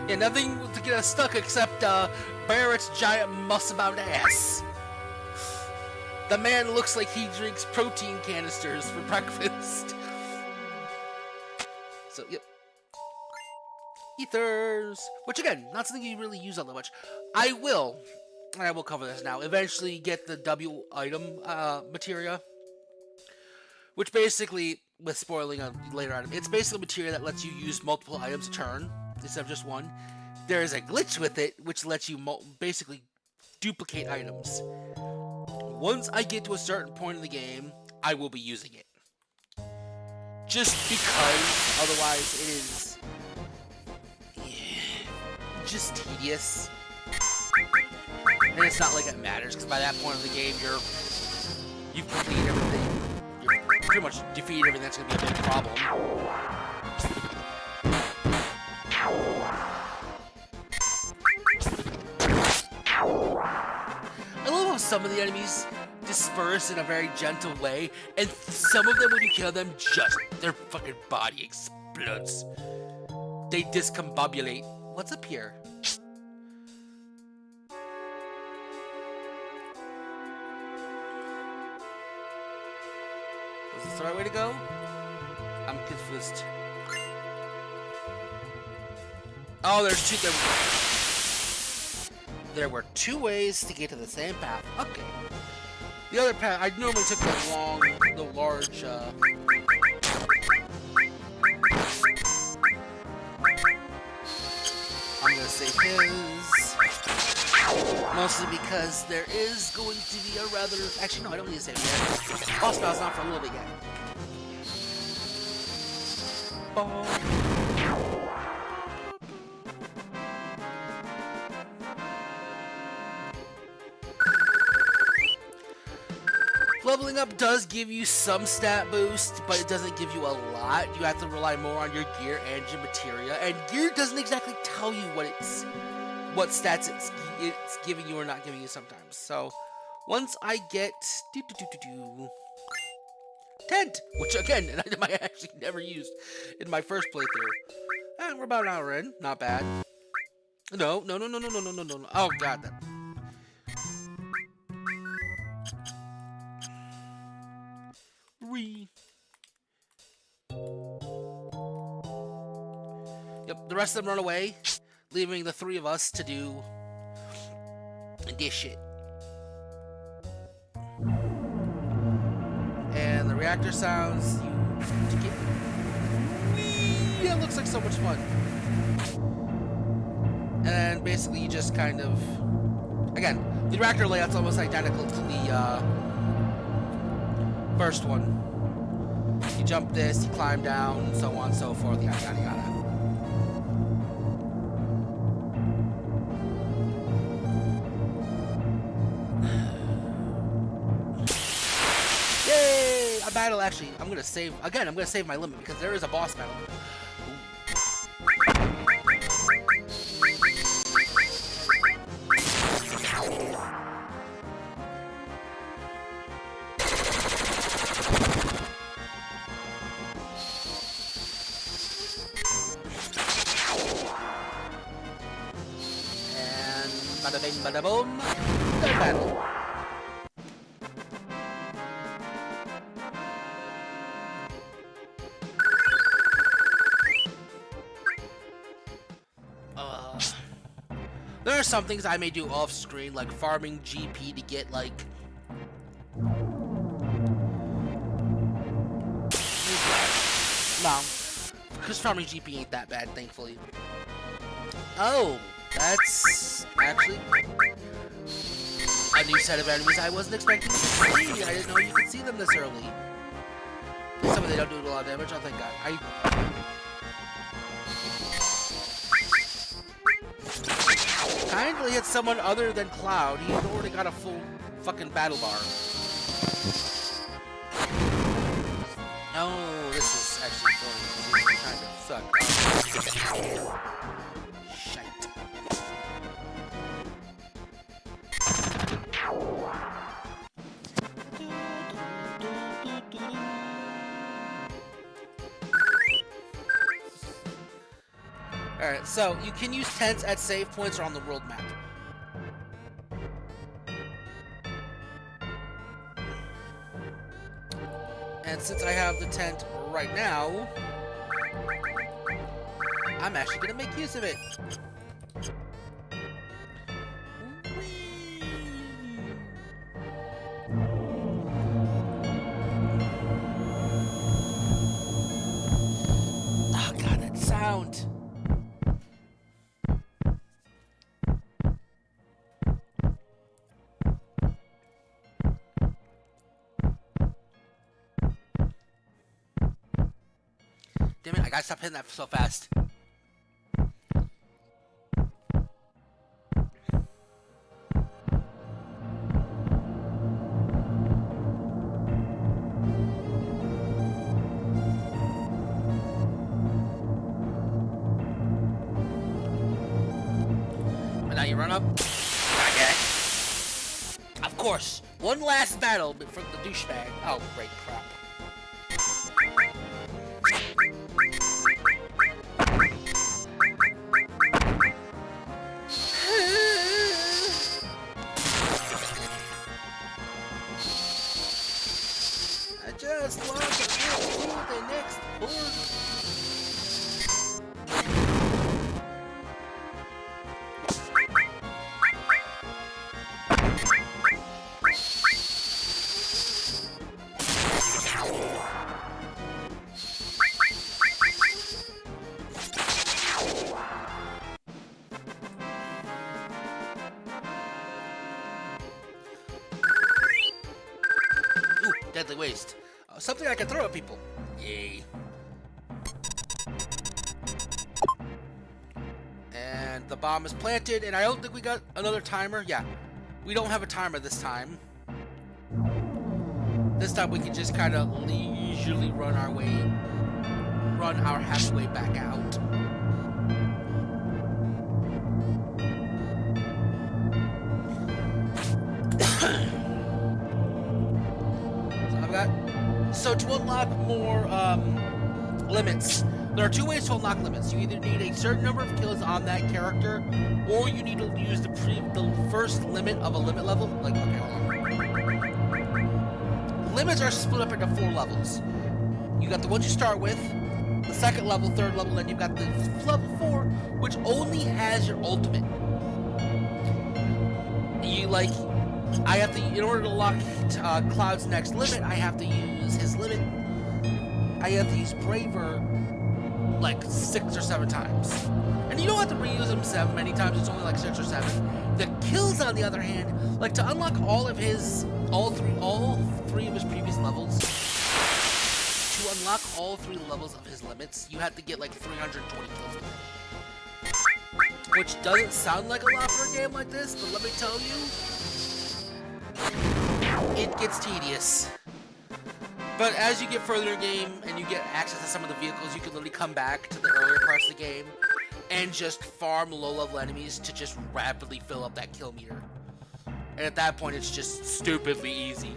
Yeah, nothing to get us stuck except Barrett's giant muscle-bound ass. The man looks like he drinks protein canisters for breakfast. So, yep. Ethers. Which, again, not something you really use all that much. I will cover this now, eventually get the W item materia. Which basically, with spoiling a later item, it's basically materia that lets you use multiple items a turn instead of just one. There is a glitch with it, which lets you basically duplicate items. Once I get to a certain point in the game, I will be using it. Just because, otherwise it is just tedious. And it's not like it matters, because by that point in the game, you've completed everything. You've pretty much defeated everything that's going to be a big problem. I love how some of the enemies disperse in a very gentle way, and some of them, when you kill them, their fucking body explodes. They discombobulate. What's up here? Is this the right way to go? I'm confused. Oh, there were 2 ways to get to the same path. Okay. The other path, I normally took the large, I'm gonna save his. Mostly because there is going to be a rather... Actually, no, I don't need to save him yet. Boss battle's not for a little bit yet. Leveling up does give you some stat boost, but it doesn't give you a lot. You have to rely more on your gear and your materia, and gear doesn't exactly tell you what stats it's giving you or not giving you sometimes. So once I get tent, which again, an item I actually never used in my first playthrough, and we're about an hour in, not bad. No. Oh god, that. The rest of them run away, leaving the three of us to do this shit. And the reactor sounds, you get... Whee! It looks like so much fun. And then basically you just kind of... Again, the reactor layout's almost identical to the first one. You jump this, you climb down, so on and so forth, yada yada yada. Yay! A battle, actually, I'm gonna save my limit because there is a boss battle. Bada bing, bada boom. No battle. There are some things I may do off screen, like farming GP to get like. No, because farming GP ain't that bad, thankfully. Oh. That's actually a new set of enemies I wasn't expecting to see. I didn't know you could see them this early. Some of them don't do a lot of damage. Oh, thank God. I kindly hit someone other than Cloud. He had already got a full fucking battle bar. Oh, this is actually going to kind of suck. Shite. Alright, so you can use tents at save points or on the world map. And since I have the tent right now, I'm actually going to make use of it. Oh God, that sound. Damn it, I gotta stop hitting that so fast. And now you run up. Okay. Of course, one last battle for the douchebag. Oh, great crap. Just want to get to the next board. Ooh, deadly waste. Something I can throw at people. Yay. And the bomb is planted, and I don't think we got another timer. Yeah, we don't have a timer this time. This time we can just kind of leisurely run our halfway back out. So to unlock more limits, there are two ways to unlock limits. You either need a certain number of kills on that character, or you need to use the first limit of a limit level. Like, okay, hold on. Limits are split up into 4 levels. You got the ones you start with, the second level, third level, then you've got the level 4, which only has your ultimate. You like, I have to, in order to lock Cloud's next limit, I have to use his limit. I have to use Braver like 6 or 7 times. And you don't have to reuse him many times, it's only like 6 or 7. The kills, on the other hand, like to unlock all three of his previous levels, to unlock all 3 levels of his limits, you have to get like 320 kills with him. Which doesn't sound like a lot for a game like this, but let me tell you, it gets tedious. But as you get further in the game and you get access to some of the vehicles, you can literally come back to the earlier parts of the game and just farm low-level enemies to just rapidly fill up that kill meter. And at that point, it's just stupidly easy.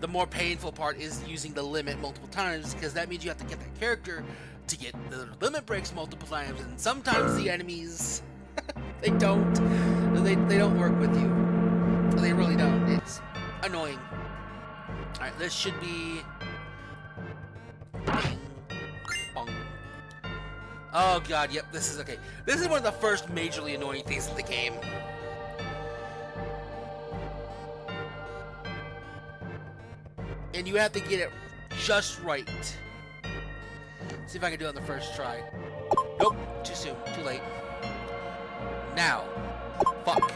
The more painful part is using the limit multiple times, because that means you have to get that character to get the limit breaks multiple times, and sometimes the enemies, they don't work with you. They really don't. It's annoying. Alright, this should be... Bing. Bong. Oh god, yep, this is okay. This is one of the first majorly annoying things in the game. And you have to get it just right. See if I can do it on the first try. Nope, too soon, too late. Now. Fuck.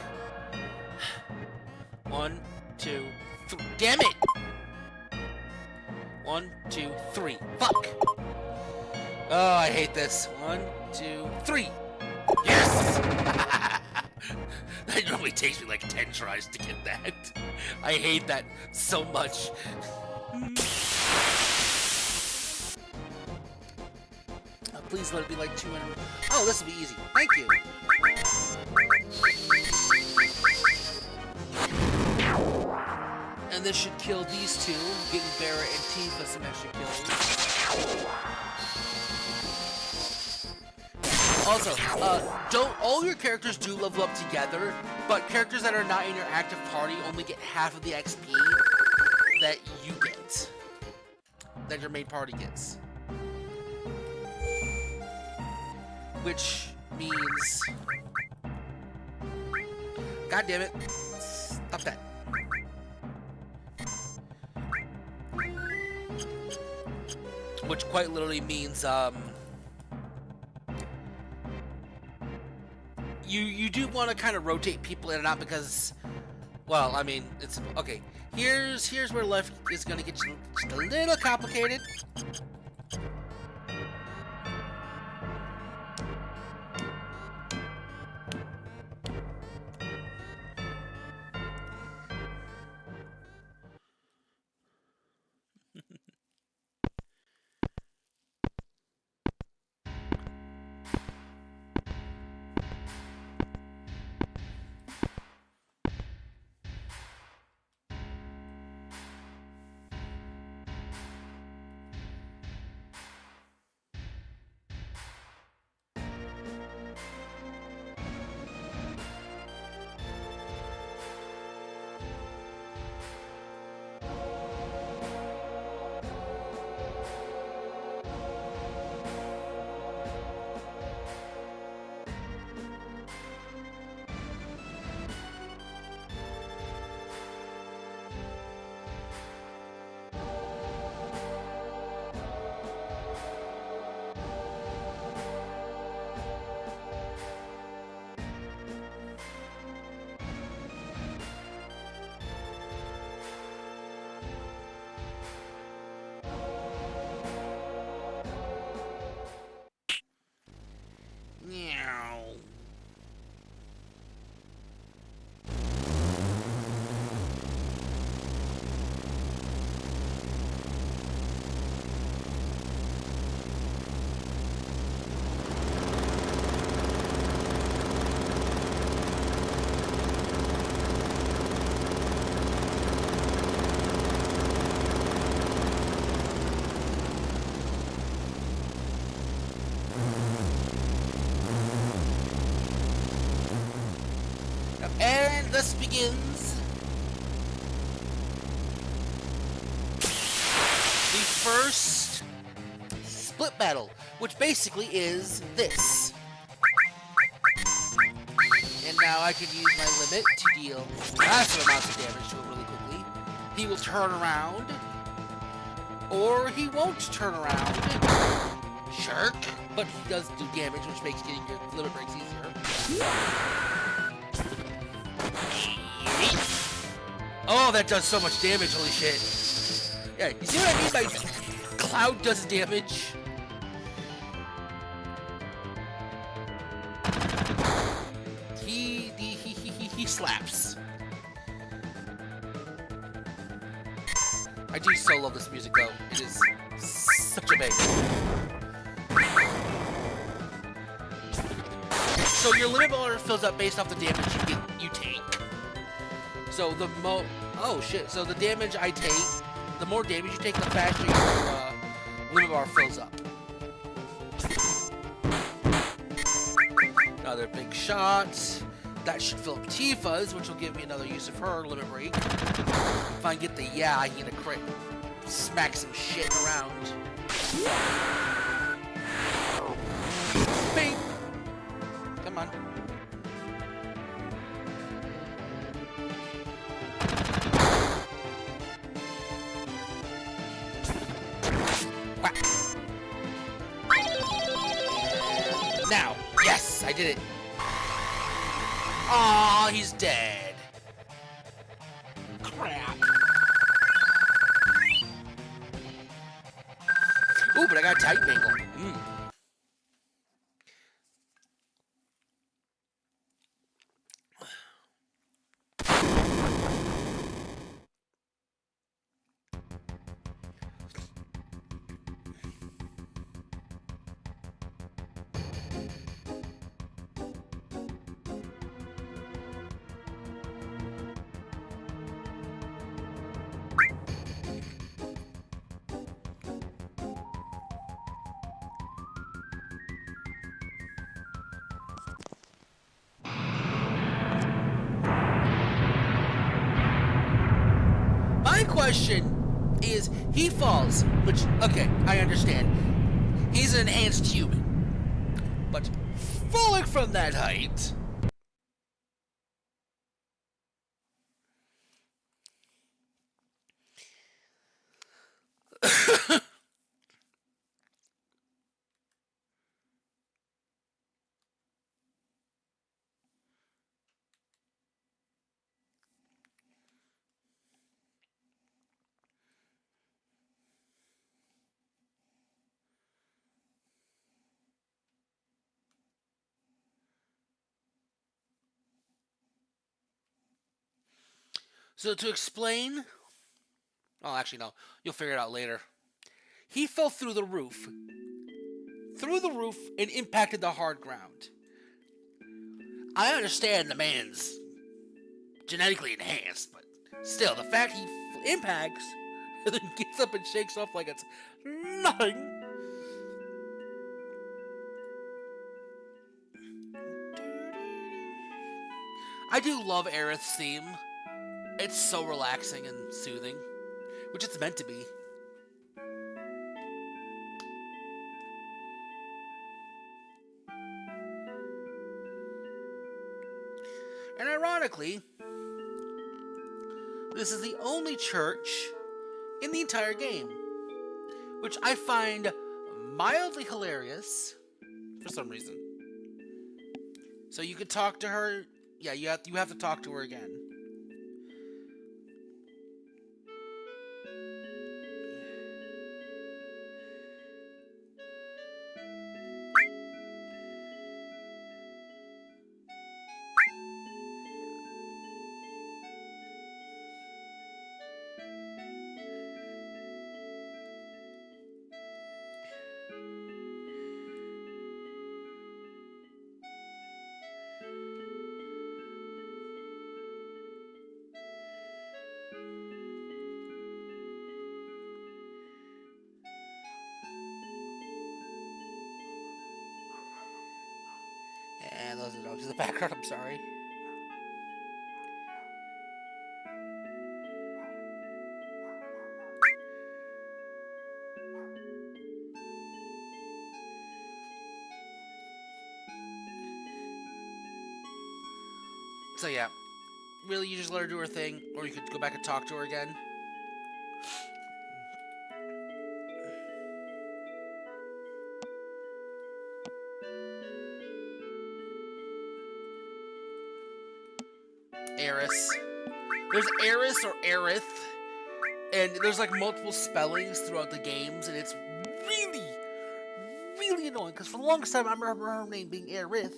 1, 2, 3. Damn it! 1, 2, 3. Fuck! Oh, I hate this. 1, 2, 3. Yes! That normally takes me like 10 tries to get that. I hate that so much. Please let it be like 200. Oh, this will be easy. Thank you. And this should kill these two, getting Barrett and Tifa some extra kills. Also, don't all your characters do level up together, but characters that are not in your active party only get half of the XP that you get, that your main party gets. Which means... God damn it. Stop that. Which quite literally means, you do want to kind of rotate people in and out because, well, I mean, it's, okay. Here's where life is going to get just a little complicated. And this begins. first split battle, which basically is this. And now I can use my limit to deal massive amounts of damage to him really quickly. He will turn around, or he won't turn around. Jerk. But he does do damage, which makes getting your limit breaks easier. Oh, that does so much damage, holy shit. Yeah, you see what I mean by Cloud does damage? He slaps. I do so love this music though. It is such a banger. So your limit bar fills up based off the damage you take. So the oh shit. So the damage I take, the more damage you take, the faster your limit bar fills up. Another big shot. That should fill up Tifa's, which will give me another use of her limit break. If I can get the I can get a crit. Smack some shit around. Bing! Come on. Whack. Now, yes, I did it. Aw, he's dead. Crap. Ooh, but I got a Titan Angle. My question is, he falls, which, okay, I understand. He's an enhanced human. But falling from that height... So to explain... Oh, actually, no. You'll figure it out later. He fell through the roof. And impacted the hard ground. I understand the man's genetically enhanced, but still, the fact he impacts and then gets up and shakes off like it's nothing. I do love Aerith's theme. It's so relaxing and soothing, which it's meant to be. And ironically, this is the only church in the entire game, which I find mildly hilarious for some reason. So you could talk to her. Yeah, you have to talk to her again. And those are the dogs in the background, I'm sorry. So yeah, really, you just let her do her thing, or you could go back and talk to her again. Aerith. There's Aerith or Aerith, and there's like multiple spellings throughout the games, and it's really, really annoying, because for the longest time I remember her name being Aerith,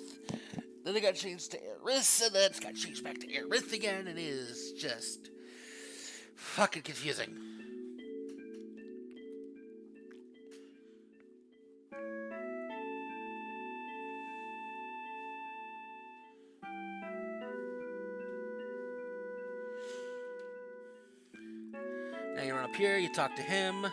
then it got changed to Aerith, and then it got changed back to Aerith again, and it is just fucking confusing. Now you run up here, you talk to him.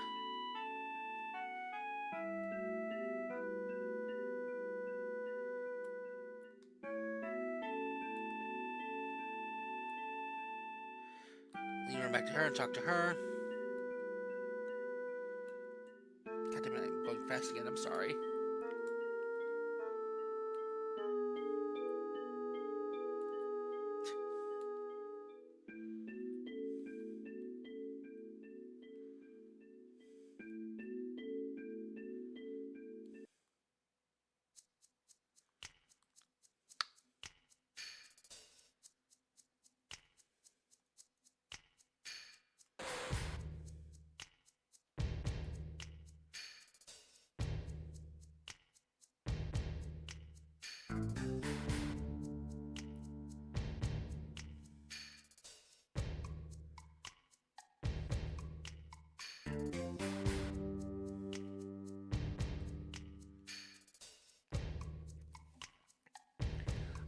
Then you run back to her and talk to her. God damn it, I'm going fast again, I'm sorry.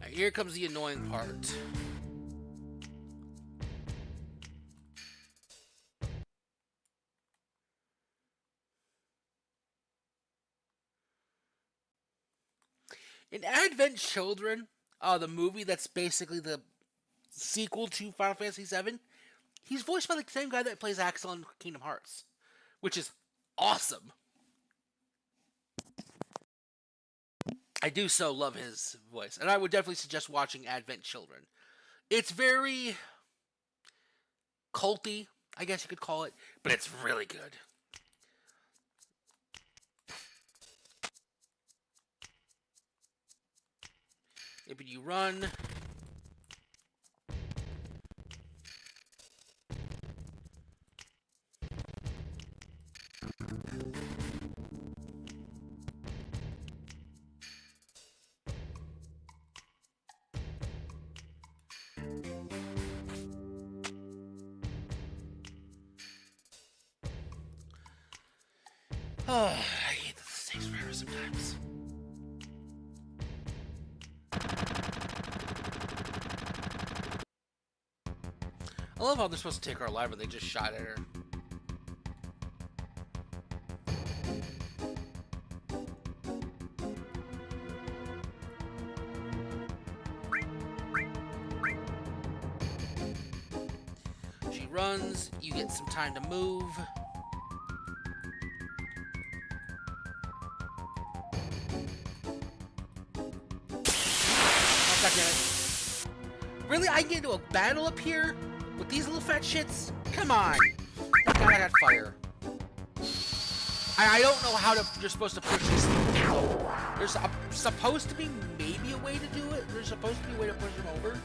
Here comes the annoying part. In Advent Children, the movie that's basically the sequel to Final Fantasy VII, he's voiced by the same guy that plays Axel in Kingdom Hearts, which is awesome. I do so love his voice, and I would definitely suggest watching Advent Children. It's very culty, I guess you could call it, but it's really good. Maybe you run. Oh, I hate that this takes forever sometimes. I love how they're supposed to take her alive and they just shot at her. She runs, you get some time to move. Really? I can get into a battle up here? With these little fat shits? Come on! Oh god, I got fire. I don't know how you're supposed to push this thing over. There's supposed to be maybe a way to do it. There's supposed to be a way to push him over.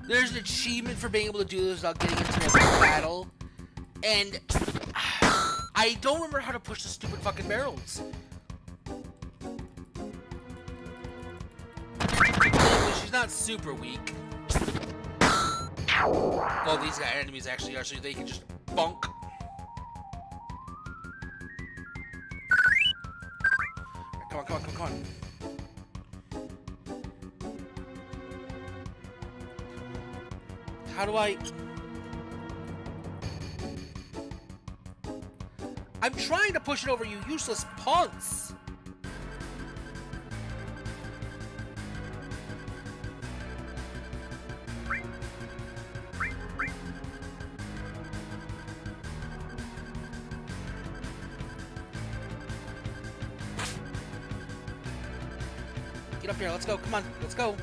There's an achievement for being able to do this without getting into a battle. And I don't remember how to push the stupid fucking barrels. She's not super weak. Well, these guys enemies actually are, so they can just bunk. Come on, come on, come on, come on. How do I I'm trying to push it over, you useless punks! Get up here, let's go, come on, let's go.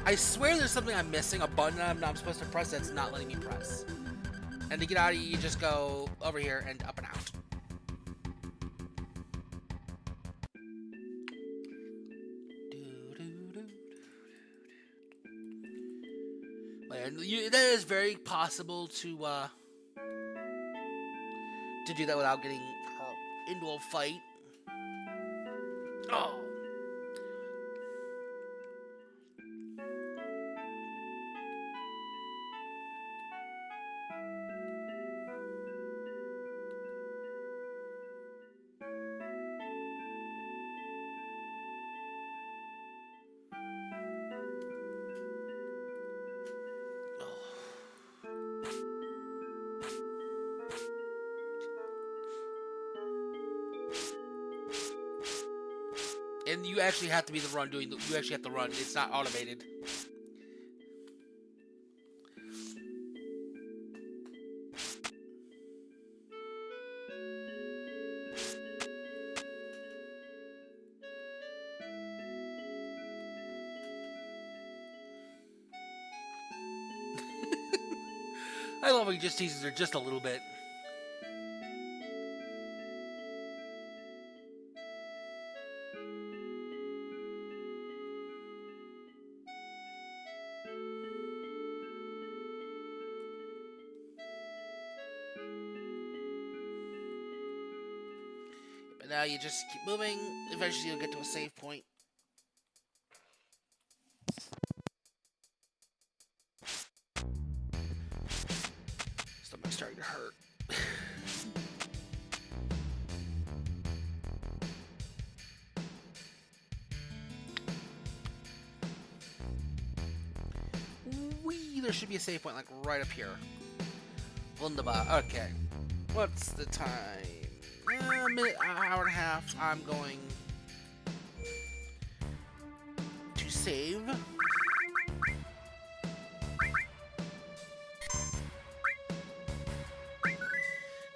I swear there's something I'm missing, a button I'm supposed to press that's not letting me press. And to get out of it, you just go over here and up and out. And that is very possible to do that without getting into a fight. Oh. And you actually have to be the one doing you actually have to run. It's not automated. I love how he just teases her just a little bit. But now you just keep moving. Eventually you'll get to a save point. Stomach's starting to hurt. Wee! There should be a save point like right up here. Wunderbar. Okay. What's the time? A minute, hour and a half. I'm going to save.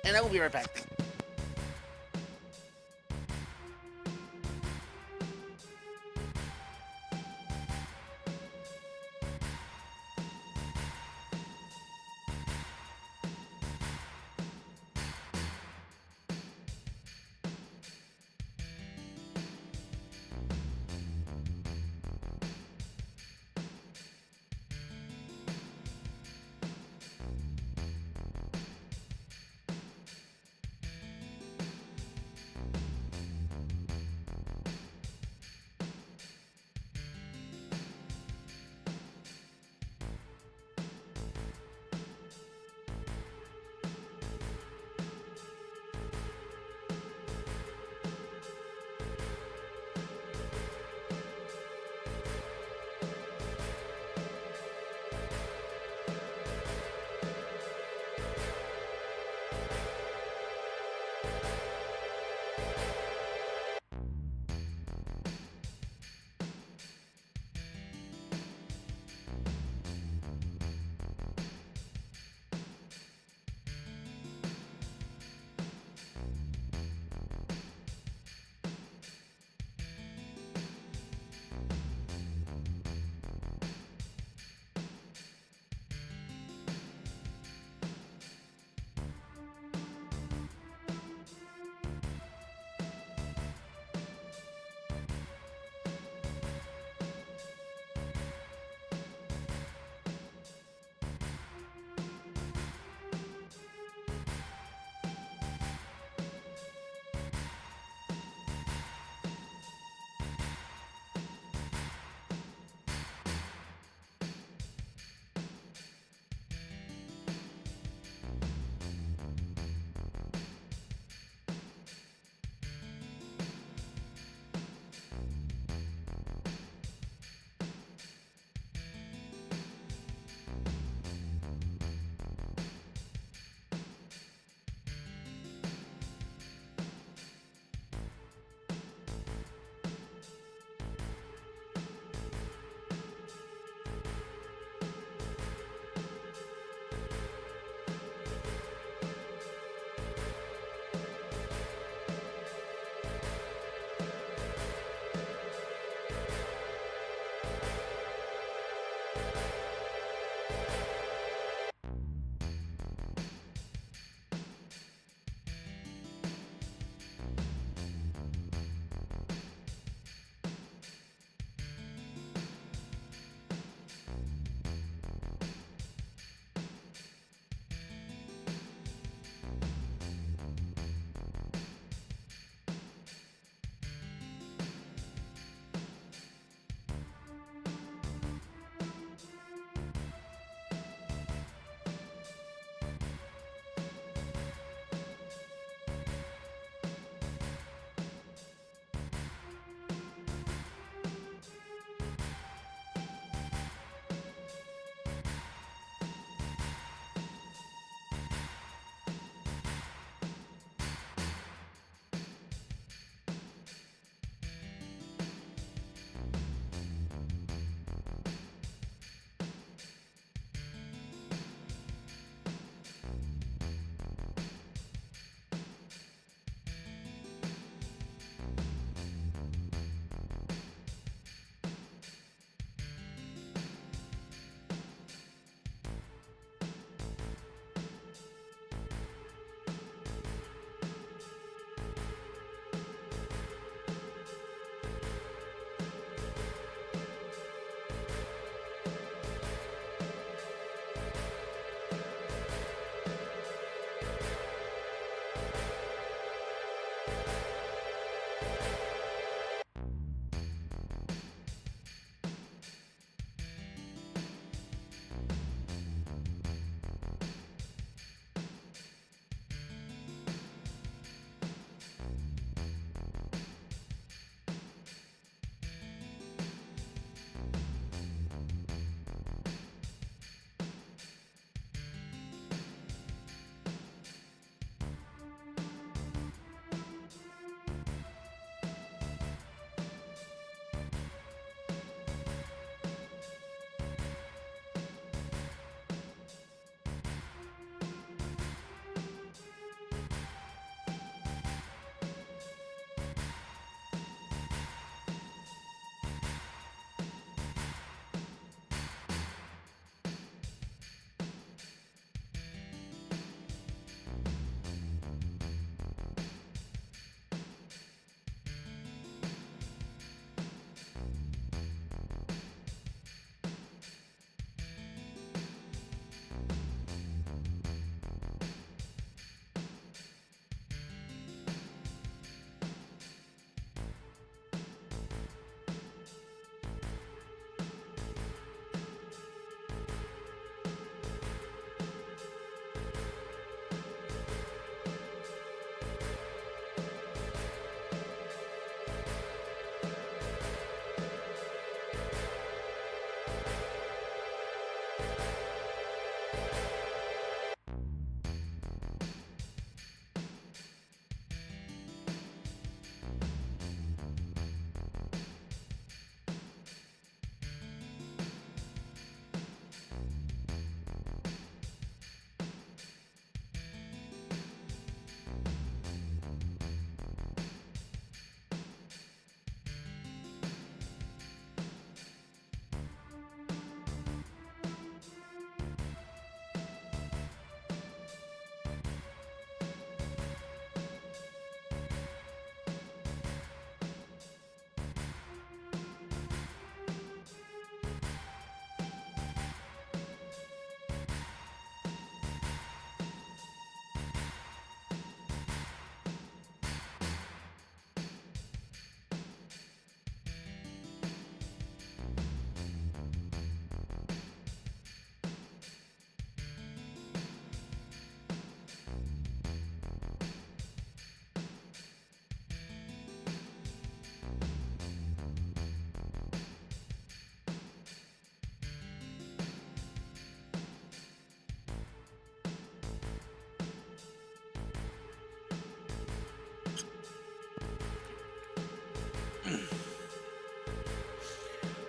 And I will be right back.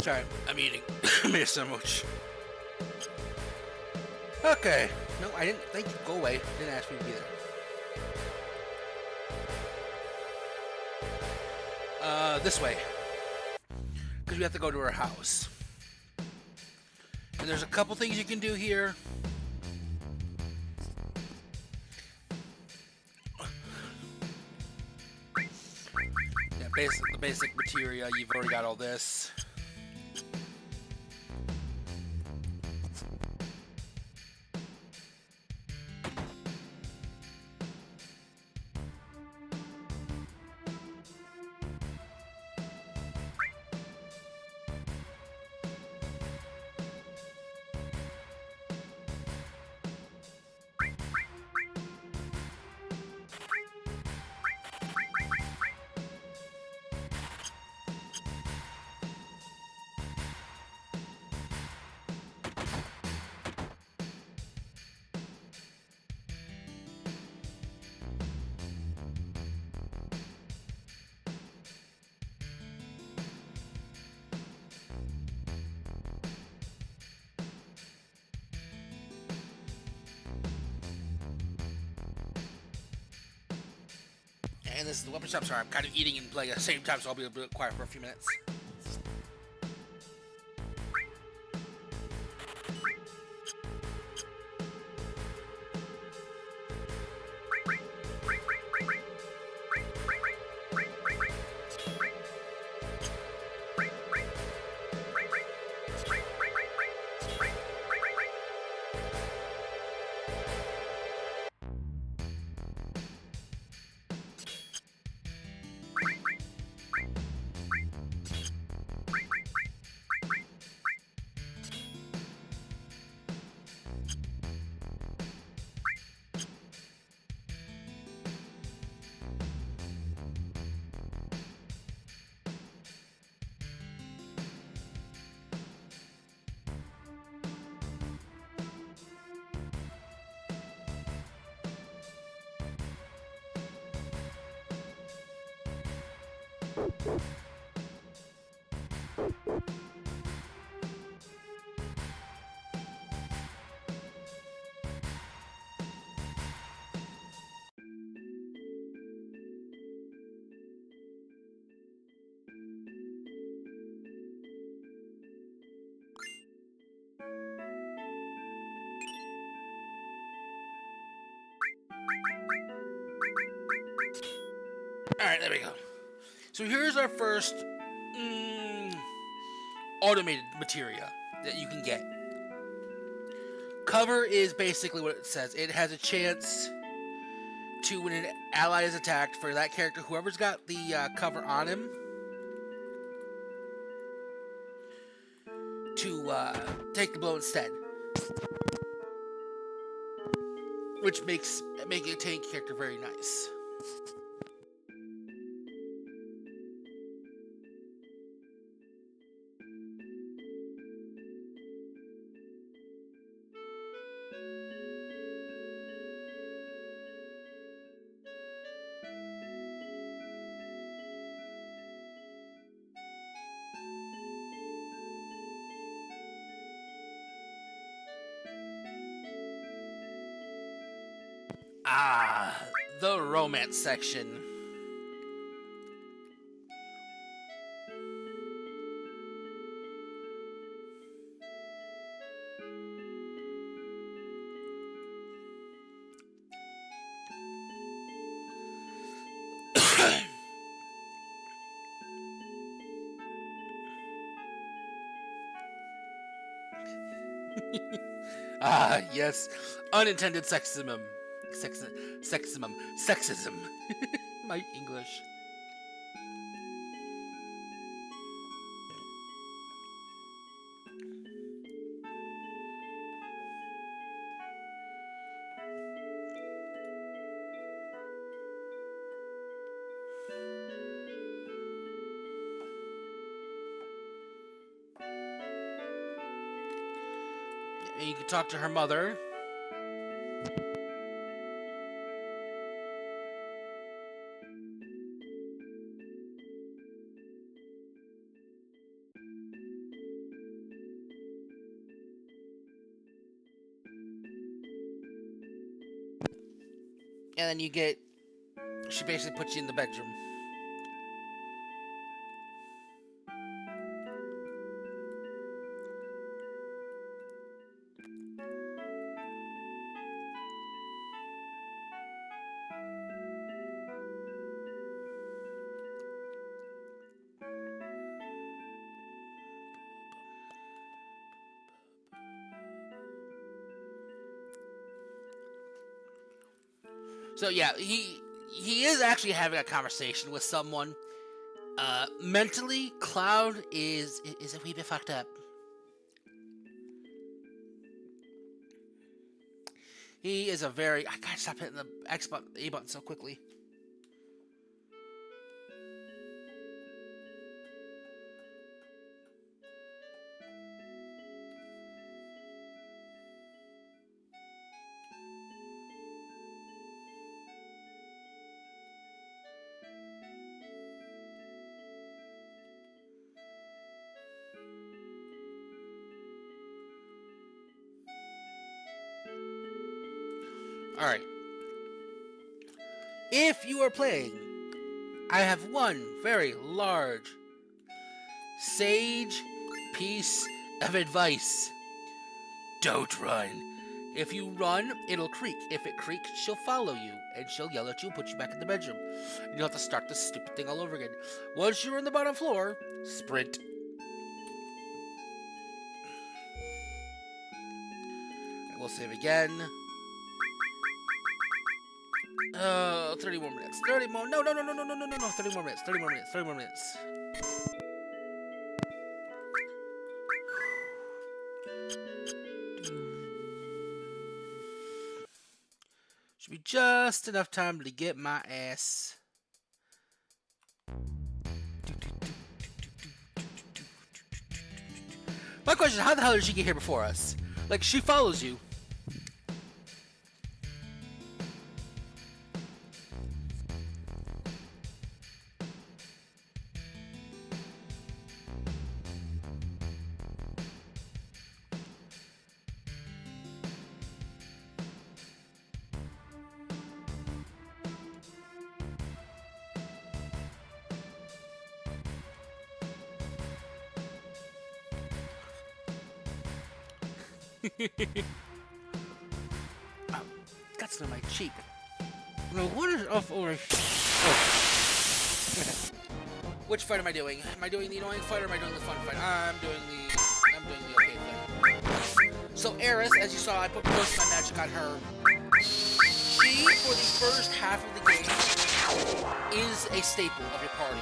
Sorry, I'm eating. I made a sandwich. Okay. No, I didn't. Thank you. Go away. Didn't ask me to be there. This way. Because we have to go to her house. And there's a couple things you can do here. Yeah, the basic materia. You've already got all this. And this is the weapon shop. Sorry, I'm kind of eating and playing at the same time, so I'll be a bit quiet for a few minutes. Alright, there we go. So here's our first automated materia that you can get. Cover is basically what it says. It has a chance to, when an ally is attacked, for that character, whoever's got the cover on him, to take the blow instead. Which makes making a tank character very nice. The romance section. Yes. Unintended sexism. Sexism. My English. And you can talk to her mother. And then you get... She basically puts you in the bedroom. So yeah, he is actually having a conversation with someone. Mentally, Cloud is a wee bit fucked up. He is a very... I gotta stop hitting the X button, A button so quickly. Alright. If you are playing, I have one very large, sage piece of advice. Don't run. If you run, it'll creak. If it creaks, she'll follow you, and she'll yell at you and put you back in the bedroom. And you'll have to start this stupid thing all over again. Once you're on the bottom floor, sprint. And we'll save again. 30 more minutes. 30 more. No. 30 more minutes. 30 more minutes. 30 more minutes. Should be just enough time to get my ass. My question is, how the hell did she get here before us? Like, she follows you. Oh, got some on my cheek. No, what is off over here? Oh. Which fight am I doing? Am I doing the annoying fight or am I doing the fun fight? I'm doing the okay fight. So Aerith, as you saw, I put most of my magic on her. She, for the first half of the game, is a staple of your party.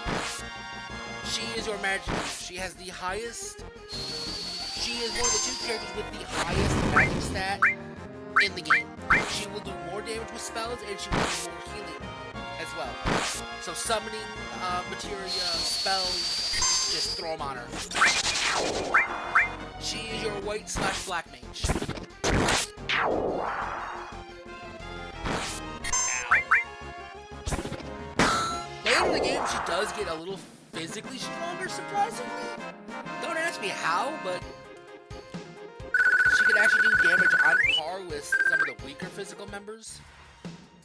She is your magic user. She has the highest. She is one of the 2 characters with the highest magic stat in the game. She will do more damage with spells and she will do more healing as well. So summoning materia, spells, just throw them on her. She is your white/black mage. Ow. Later in the game, she does get a little physically stronger, surprisingly. Don't ask me how, but she can actually do damage on par with some of the weaker physical members.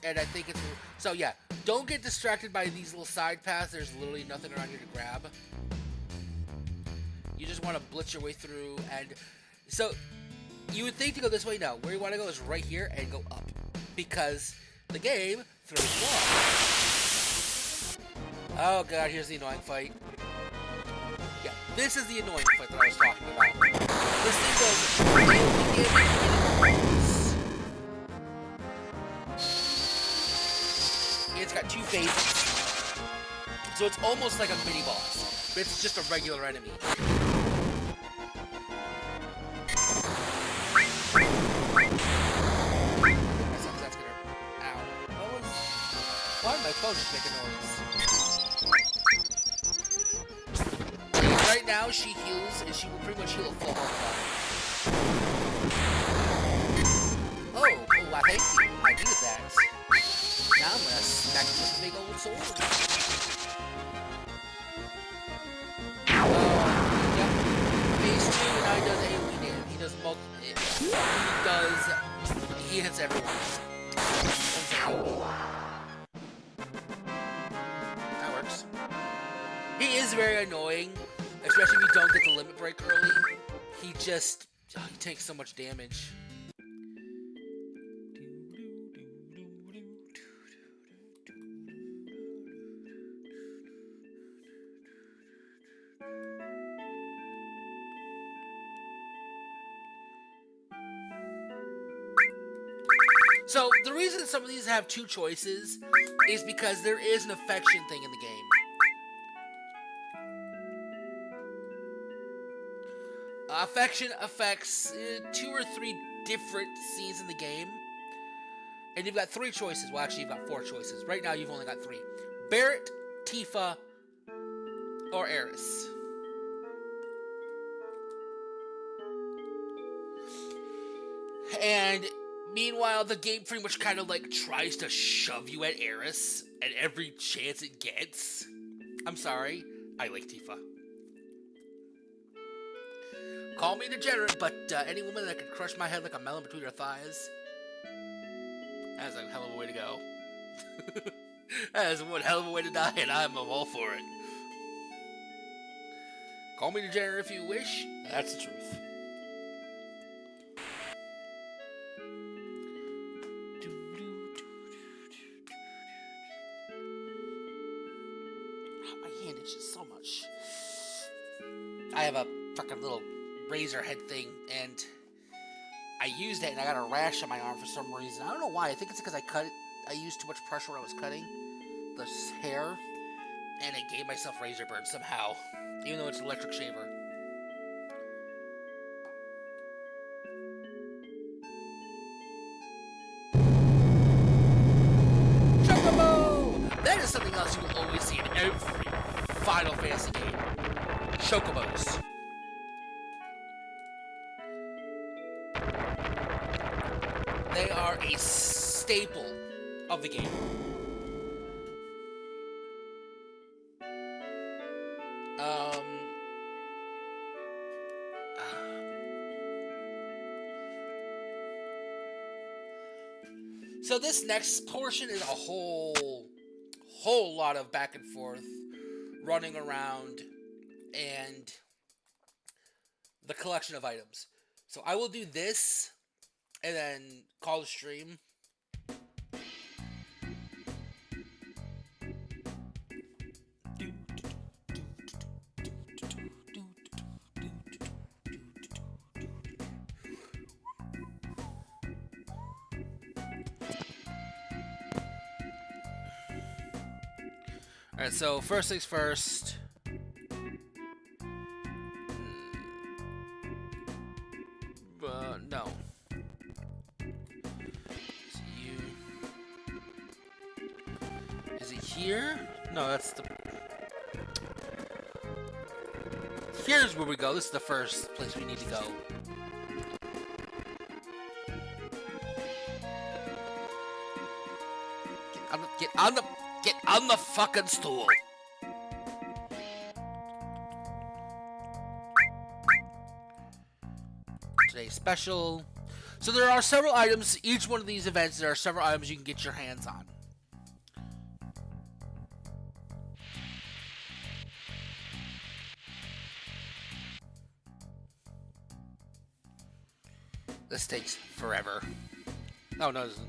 And I think it's... So yeah, don't get distracted by these little side paths. There's literally nothing around here to grab. You just want to blitz your way through. And so you would think to go this way. No, where you want to go is right here and go up. Because the game throws you off. Oh god, here's the annoying fight. Yeah, this is the annoying fight that I was talking about. This thing goes it's got 2 phases. So it's almost like a mini boss. But it's just a regular enemy. That's gonna... Ow. Why did my phone just make a noise? And right now she heals, and she will pretty much heal a full health bar. Oh, well, thank you. I needed that. Now I'm gonna smack him with a big old sword. Yep. Phase 2 now he does AoE damage. He does he hits everyone. That works. He is very annoying, especially if you don't get the limit break early. He takes so much damage. So, the reason some of these have 2 choices is because there is an affection thing in the game. Affection affects 2 or 3 different scenes in the game. And you've got 3 choices. Well, actually, you've got 4 choices. Right now, you've only got 3. Barret, Tifa, or Aerith. And meanwhile, the game pretty much kind of like tries to shove you at Aerith at every chance it gets. I'm sorry, I like Tifa. Call me degenerate, but any woman that could crush my head like a melon between her thighs, that's a hell of a way to go. That is one hell of a way to die, and I'm all for it. Call me degenerate if you wish, that's the truth. My hand itches so much. I have a fucking little razor head thing, and I used it, and I got a rash on my arm for some reason. I don't know why. I think it's because I used too much pressure when I was cutting this hair, and I gave myself razor burn somehow, even though it's an electric shaver. Chocobo! That is something else you will always see in every Final Fantasy game. Chocobos. They are a staple of the game. So this next portion is a whole lot of back and forth, running around, and the collection of items. So I will do this and then call the stream. Alright, so first things first. No. So is it here? No, that's the... Here's where we go. This is the first place we need to go. Get on the fucking stool. Today's special. So there are several items. Each one of these events, there are several items you can get your hands on. This takes forever. Oh, no, it doesn't.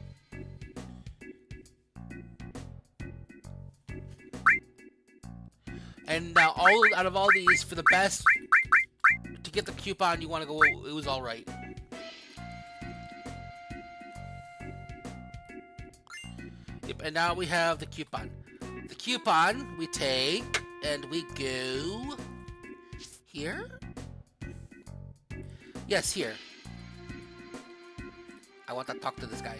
And now, out of all these, for the best, to get the coupon, you want to go, it was alright. Yep, and now we have the coupon. The coupon, we take, and we go... Here? Yes, here. I want to talk to this guy.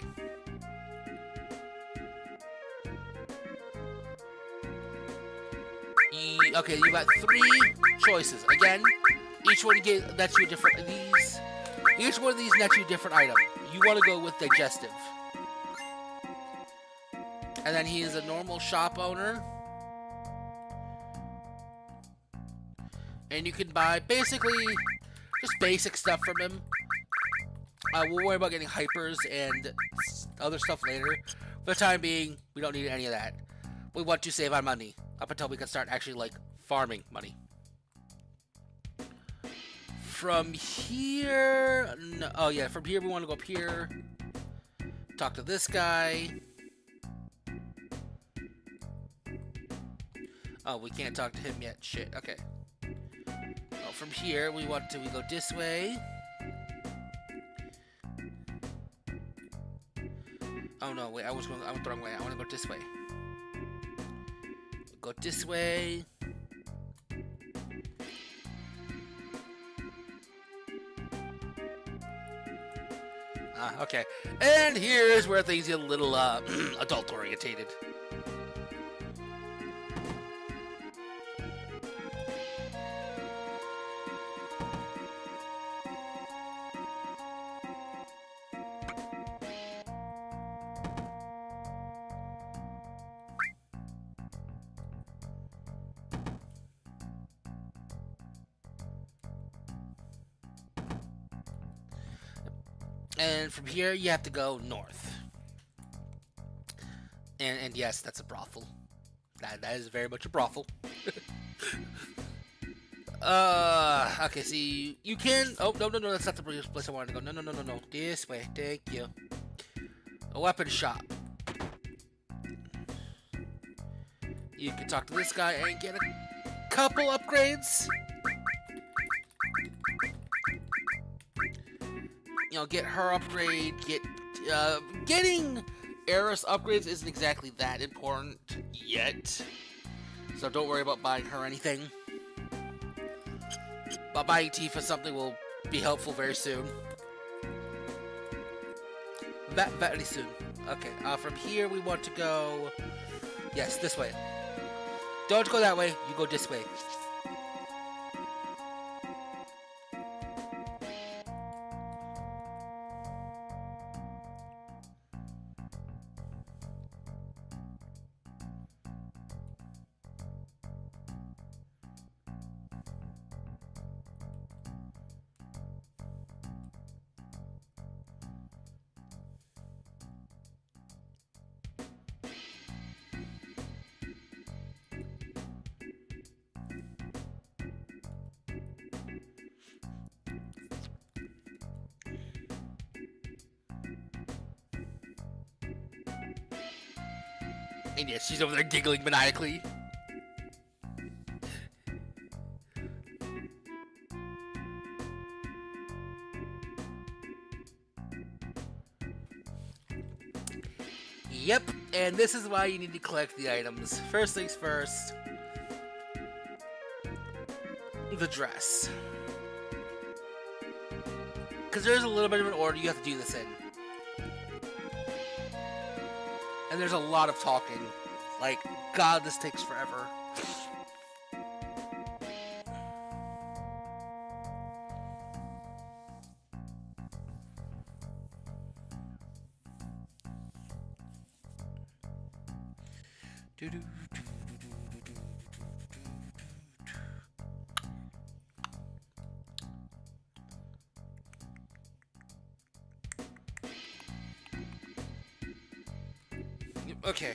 Okay, you got 3 choices. Again, each one nets you different. Each one of these nets you a different item. You want to go with digestive. And then he is a normal shop owner. And you can buy basically just basic stuff from him. We'll worry about getting hypers and other stuff later. For the time being, we don't need any of that. We want to save our money up until we can start actually, like, farming money. From here... No, oh, yeah, from here we want to go up here. Talk to this guy. Oh, we can't talk to him yet. Shit, okay. Oh, from here we go this way. Oh no, wait, I went the wrong way. I want to go this way. Go this way. Okay. And here's where things get a little adult orientated. And from here, you have to go north. And yes, that's a brothel. That is very much a brothel. Okay, see, you can... Oh, no, that's not the place I wanted to go. No. This way, thank you. A weapon shop. You can talk to this guy and get a couple upgrades. You know, get her upgrade, getting Aerith's upgrades isn't exactly that important yet. So don't worry about buying her anything. But buying Tifa something will be helpful very soon. Very soon. Okay, from here we want to go... Yes, this way. Don't go that way, you go this way. And yes, she's over there giggling maniacally. Yep, and this is why you need to collect the items. First things first, the dress. Because there's a little bit of an order you have to do this in. And there's a lot of talking. Like, God, this takes forever. Okay.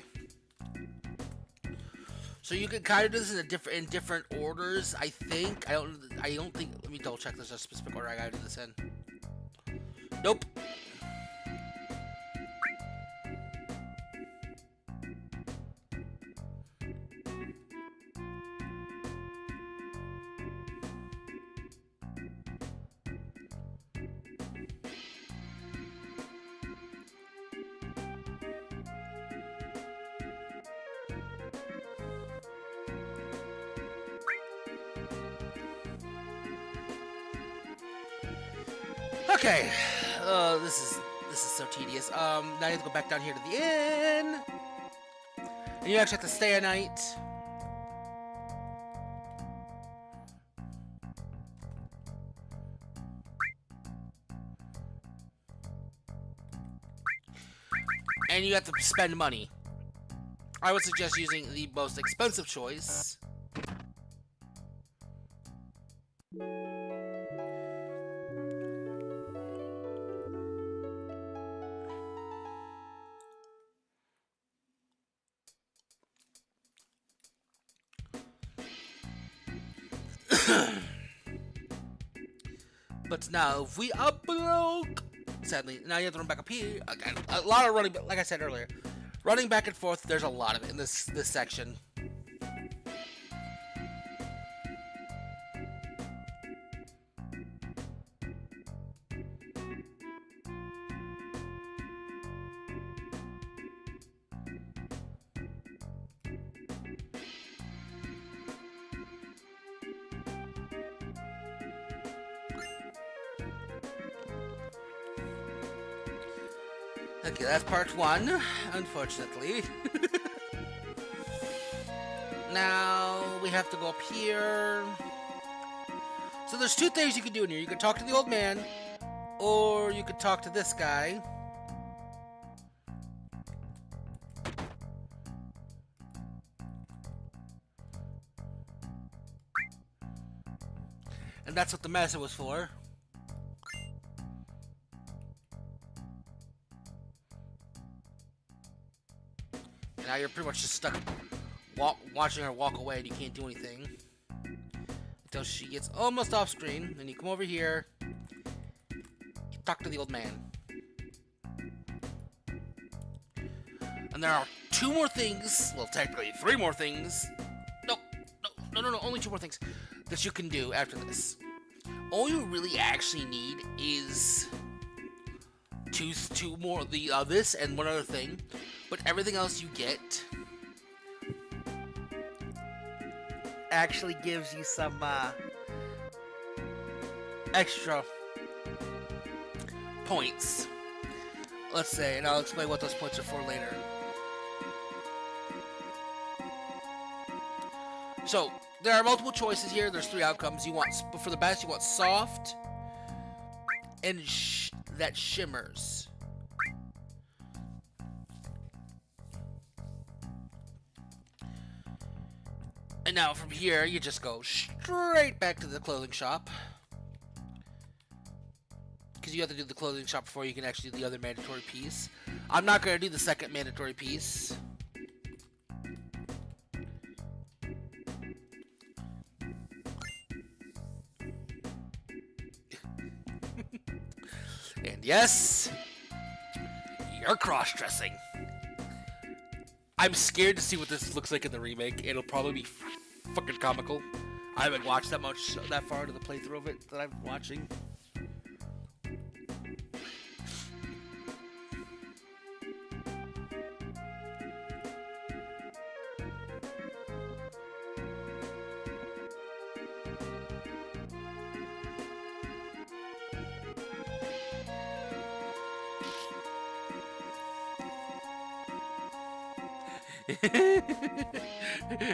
So you can kind of do this in different orders, I think. I don't think. Let me double check. There's a specific order I gotta do this in. Nope. Okay, this is so tedious. Now you have to go back down here to the inn, and you actually have to stay a night. And you have to spend money. I would suggest using the most expensive choice. But now, if we are broke, sadly, now you have to run back up here again. A lot of running, like I said earlier, running back and forth. There's a lot of it in this section. Okay, that's part one, unfortunately. Now, we have to go up here. So there's two things you can do in here. You can talk to the old man, or you could talk to this guy. And that's what the medicine was for. Now you're pretty much just stuck watching her walk away and you can't do anything until she gets almost off screen. Then you come over here, you talk to the old man. And there are two more things, well technically three more things, no, only two more things that you can do after this. All you really actually need is two more, this and one other thing. But everything else you get actually gives you some extra points. Let's say, and I'll explain what those points are for later. So there are multiple choices here. There's three outcomes. You want, for the best, you want soft and that shimmers. And now from here, you just go straight back to the clothing shop. Because you have to do the clothing shop before you can actually do the other mandatory piece. I'm not going to do the second mandatory piece. And yes, you're cross-dressing. I'm scared to see what this looks like in the remake. It'll probably be fucking comical. I haven't watched that far into the playthrough of it that I'm watching.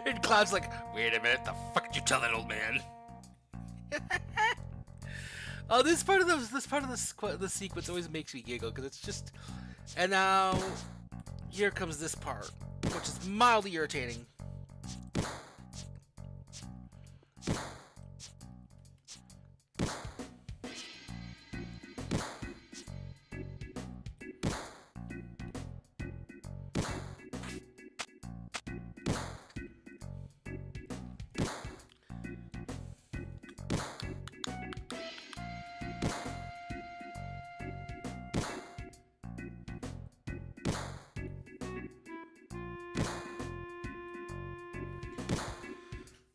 And Cloud's like, wait a minute, the fuck did you tell that old man? Oh, this part of the sequence always makes me giggle because it's just. And now, here comes this part, which is mildly irritating.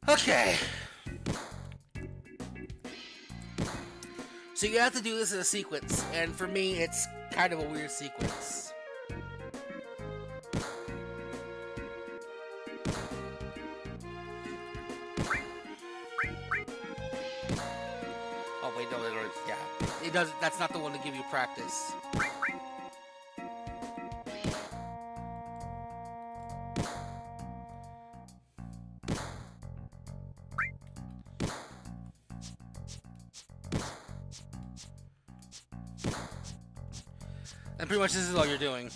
Okay. So you have to do this in a sequence, and for me, it's kind of a weird sequence. Oh wait, no, yeah, it doesn't. That's not the one to give you practice. And pretty much this is all you're doing.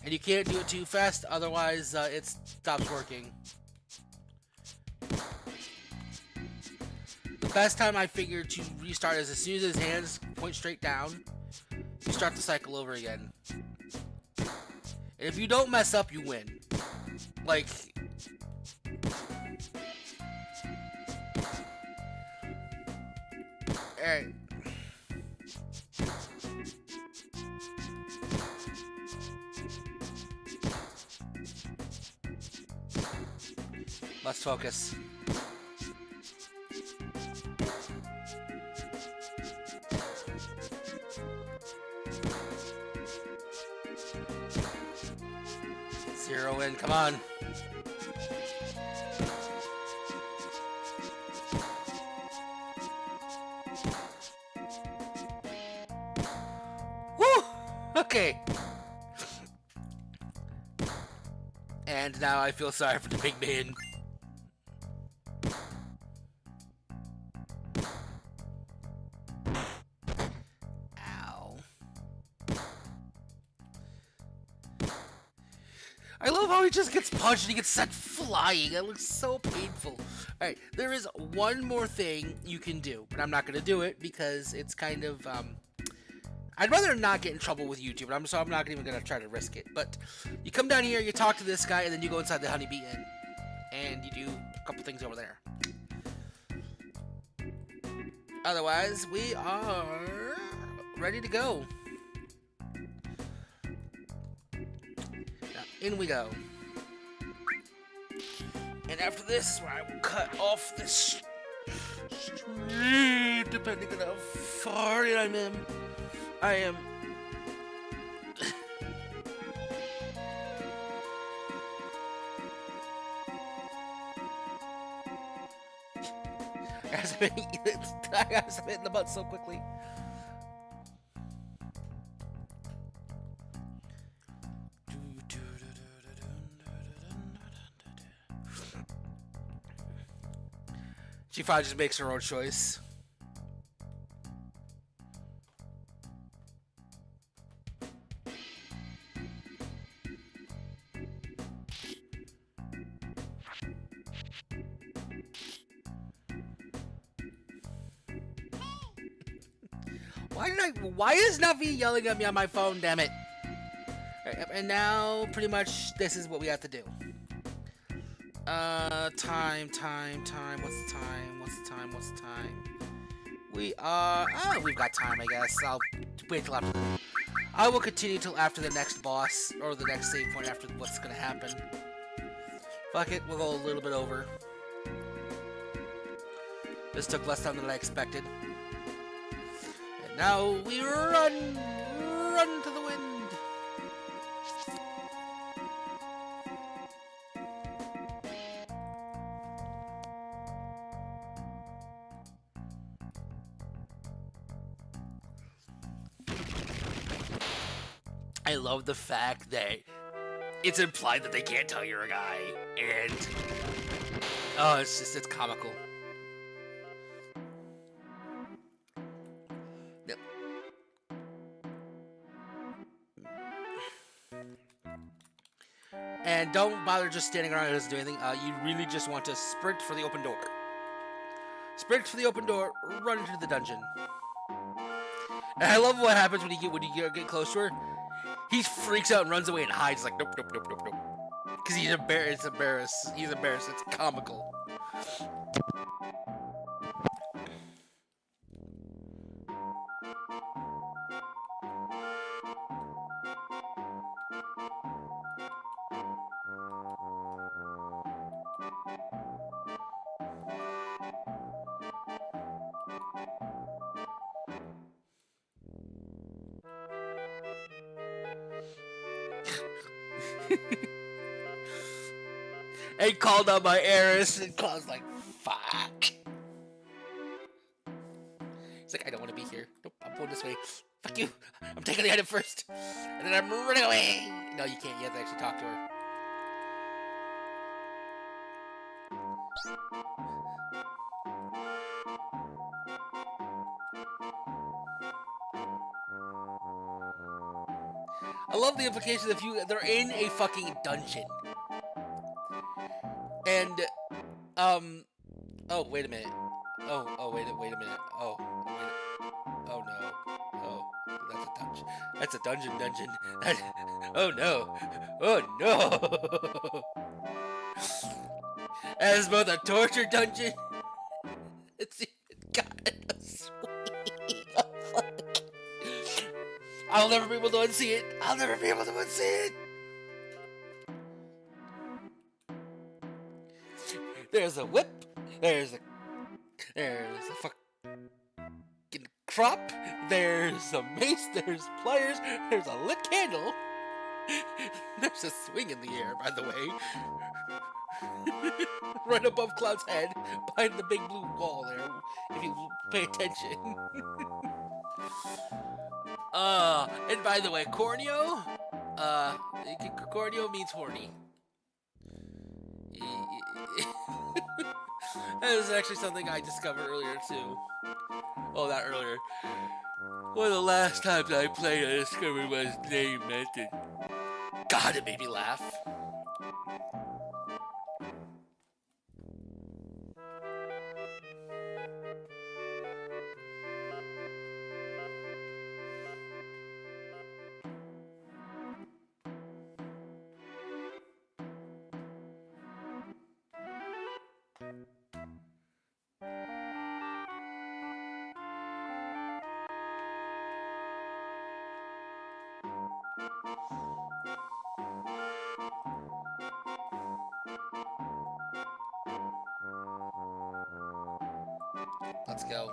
And you can't do it too fast, otherwise it stops working. The best time I figured to restart is as soon as his hands point straight down, you start the cycle over again. And if you don't mess up, you win. Like... Alright. Let's focus. Zero in, come on. Woo! Okay. And now I feel sorry for the big man. I love how he just gets punched and he gets sent flying. That looks so painful. Alright, there is one more thing you can do, but I'm not going to do it because it's kind of, I'd rather not get in trouble with YouTube, so I'm not even going to try to risk it. But you come down here, you talk to this guy, and then you go inside the Honeybee Inn. And you do a couple things over there. Otherwise, we are ready to go. In we go. And after this is where I will cut off this stream, depending on how far in I am. I gotta submit in the butt so quickly. She probably just makes her own choice. Why is Navi yelling at me on my phone, damn it? And now, pretty much, this is what we have to do. Time. What's the time? We are... Oh, we've got time, I guess. I'll wait till after... I will continue till after the next boss, or the next save point after what's gonna happen. Fuck it, we'll go a little bit over. This took less time than I expected. And now we run! Run to the wind! I love the fact that it's implied that they can't tell you're a guy, and oh, it's comical. Yep. And don't bother just standing around and doesn't do anything. You really just want to sprint for the open door. Sprint for the open door, run into the dungeon. And I love what happens when you get close to her. He freaks out and runs away and hides like nope, nope, nope, nope, nope. Because he's embarrassed. He's embarrassed. It's comical. And called out by Aerith, and Cloud's like, fuck. He's like, I don't want to be here. Nope, I'm going this way. Fuck you. I'm taking the item first. And then I'm running away. No, you can't. You have to actually talk to her. I love the implication that they're in a fucking dungeon. And, oh, wait a minute. Oh, wait a minute. Oh, oh no. Oh, that's a dungeon. That's a dungeon. Oh no. Oh no. As both a torture dungeon, it's even got a sweet. Oh, fuck. I'll never be able to unsee it. I'll never be able to unsee it. There's a whip. There's a fucking crop. There's a mace. There's pliers. There's a lit candle. There's a swing in the air, by the way. Right above Cloud's head, behind the big blue wall there, if you pay attention. And by the way, corneo? Corneo means horny. That is actually something I discovered earlier, too. Oh, not earlier. One of the last times I played, I discovered what his name meant, and God, it made me laugh. Let's go.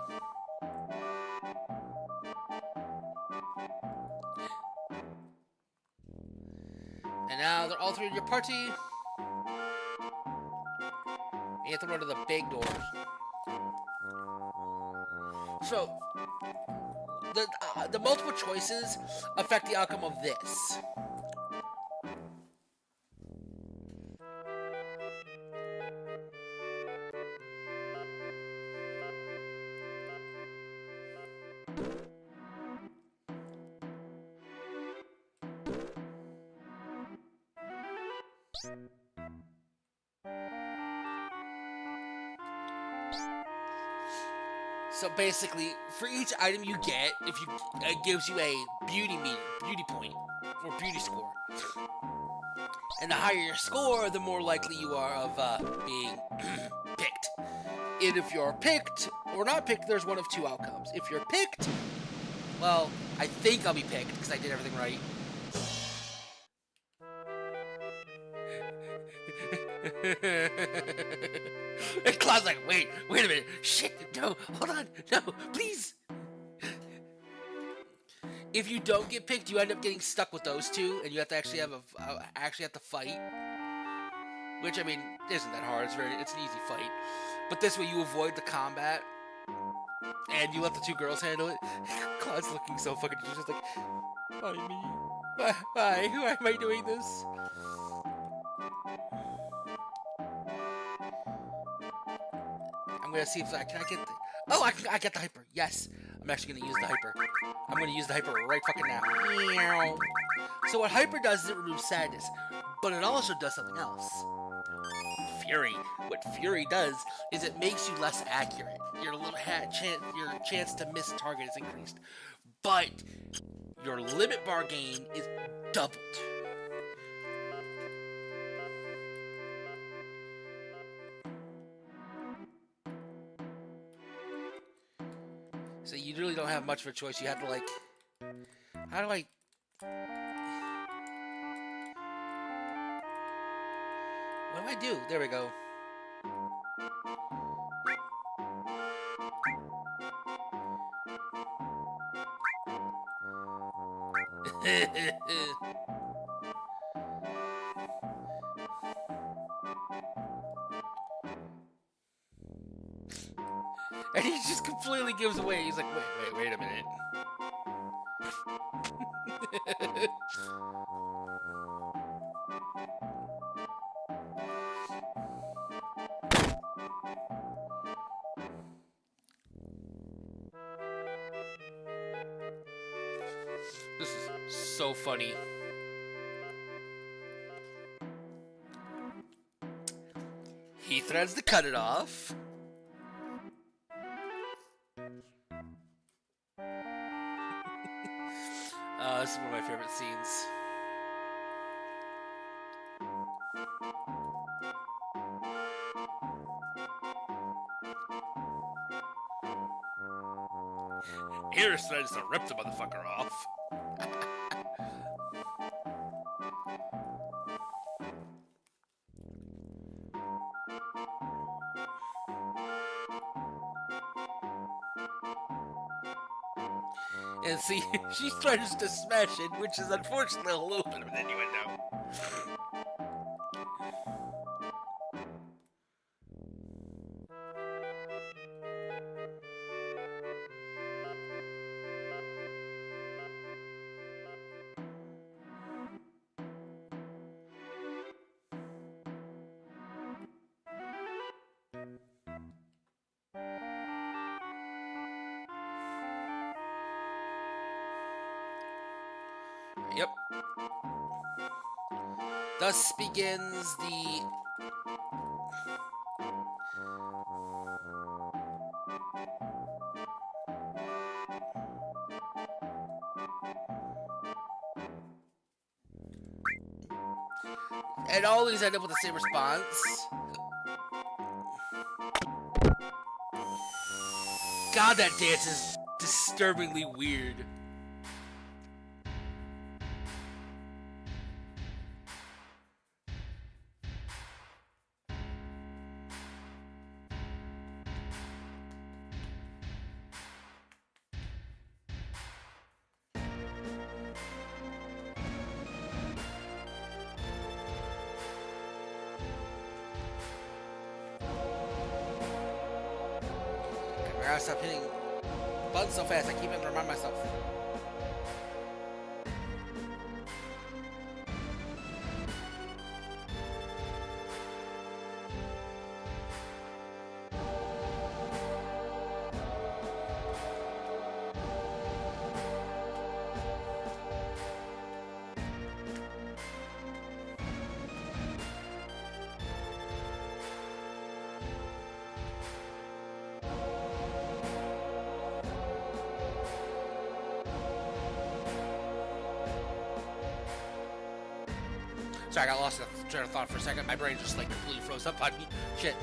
And now they're all three in your party. You have to run to the big doors. So, the multiple choices affect the outcome of this. So basically, for each item you get, it gives you a beauty point, or beauty score. And the higher your score, the more likely you are of being picked. And if you're picked or not picked, there's one of two outcomes. If you're picked, Well, I think I'll be picked because I did everything right. And Cloud's like, wait a minute. Shit, no, hold on, no, please. If you don't get picked, you end up getting stuck with those two, and you have to actually have to fight. Which, I mean, isn't that hard. It's an easy fight. But this way you avoid the combat, and you let the two girls handle it. Cloud's looking so fucking just like, why me? Why? Why am I doing this? I'm gonna see if I get the... Oh, I get the hyper. Yes. I'm actually gonna use the hyper. I'm gonna use the hyper right fucking now. Meow. So what hyper does is it removes sadness, but it also does something else. Fury. What Fury does is it makes you less accurate. Your chance to miss target is increased, but your limit bar gain is doubled. So you really don't have much of a choice. You have to like, how do I? What do I do? There we go. And he just completely gives away. He's like, wait a minute. This is so funny. He threatens to cut it off. This is one of my favorite scenes. Aerith threatens to rip the motherfucker off. And see, she tries to smash it, which is unfortunately a little bit of an innuendo. Yep. Thus begins the... And always end up with the same response. God, that dance is disturbingly weird. I gotta stop hitting buttons so fast. I keep having to remind myself. Sorry, I got lost in a train of thought for a second. My brain just like completely froze up on me. Shit.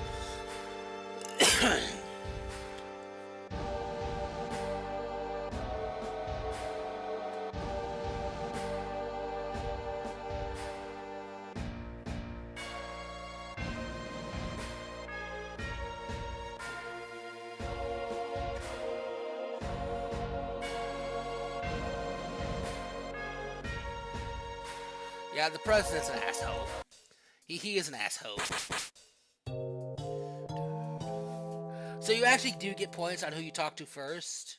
Yeah, the president's an asshole. He is an asshole. So you actually do get points on who you talk to first.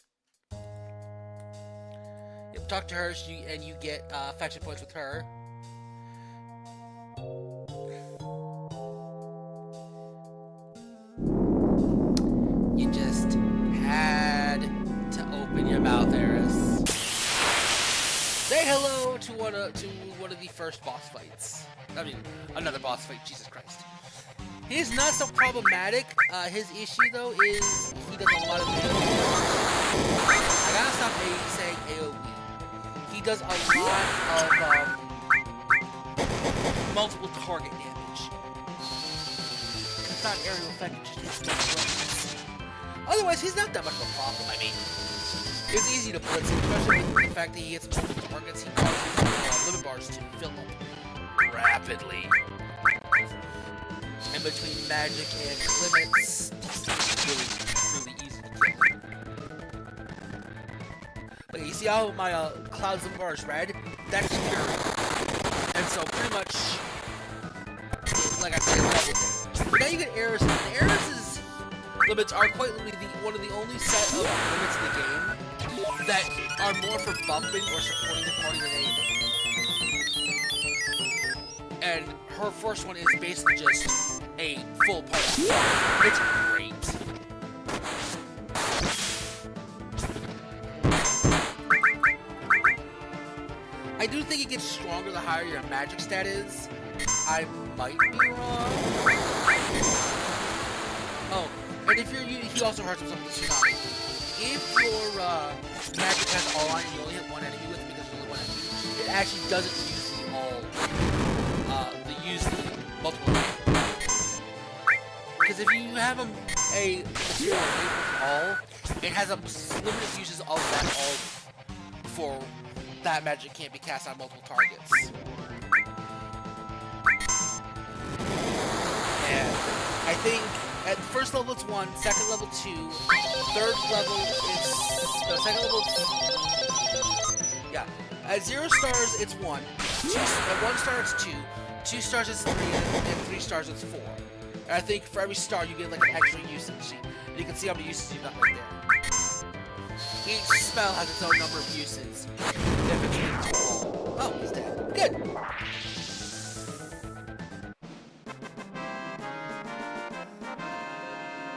You talk to her, and you get faction points with her. You just had to open your mouth, Aerith. Say hello to one of the first boss fights. I mean, another boss fight. Jesus Christ. He's not so problematic. His issue though is he does a lot of AoE. I gotta stop saying AoE. He does a lot of multiple target damage. It's not aerial effect. It's just otherwise, he's not that much of a problem. I mean, it's easy to blitz him, especially with the fact that he hits multiple targets. He causes limit bars to fill up rapidly. And between magic and limits, it's really easy to kill him. But you see how my Cloud limit bar is red? That's Fury. And so pretty much, like I said, it's double. But now you get Aerith, and Aerith's limits are quite literally one of the only set of limits in the game that are more for bumping or supporting the party than anything. And her first one is basically just a full party. It's great. I do think it gets stronger the higher your magic stat is. I might be wrong. Oh, and if he also hurts himself with the tsunami. If your magic has all on and you only hit one enemy with it because there's only one enemy, it actually doesn't use the multiple enemy. Because if you have a material with all, it has a limited uses of that all before that magic can't be cast on multiple targets. And I think at first level it's 1, second level 2, third level it's the second level. Yeah, at 0 stars it's 1, at 1 star it's 2, 2 stars it's 3, and 3 stars it's 4. And I think for every star you get like an extra usage, and you can see how many uses you've got right there. Each spell has its own number of uses. If it's linked to all. Oh, he's dead. Good.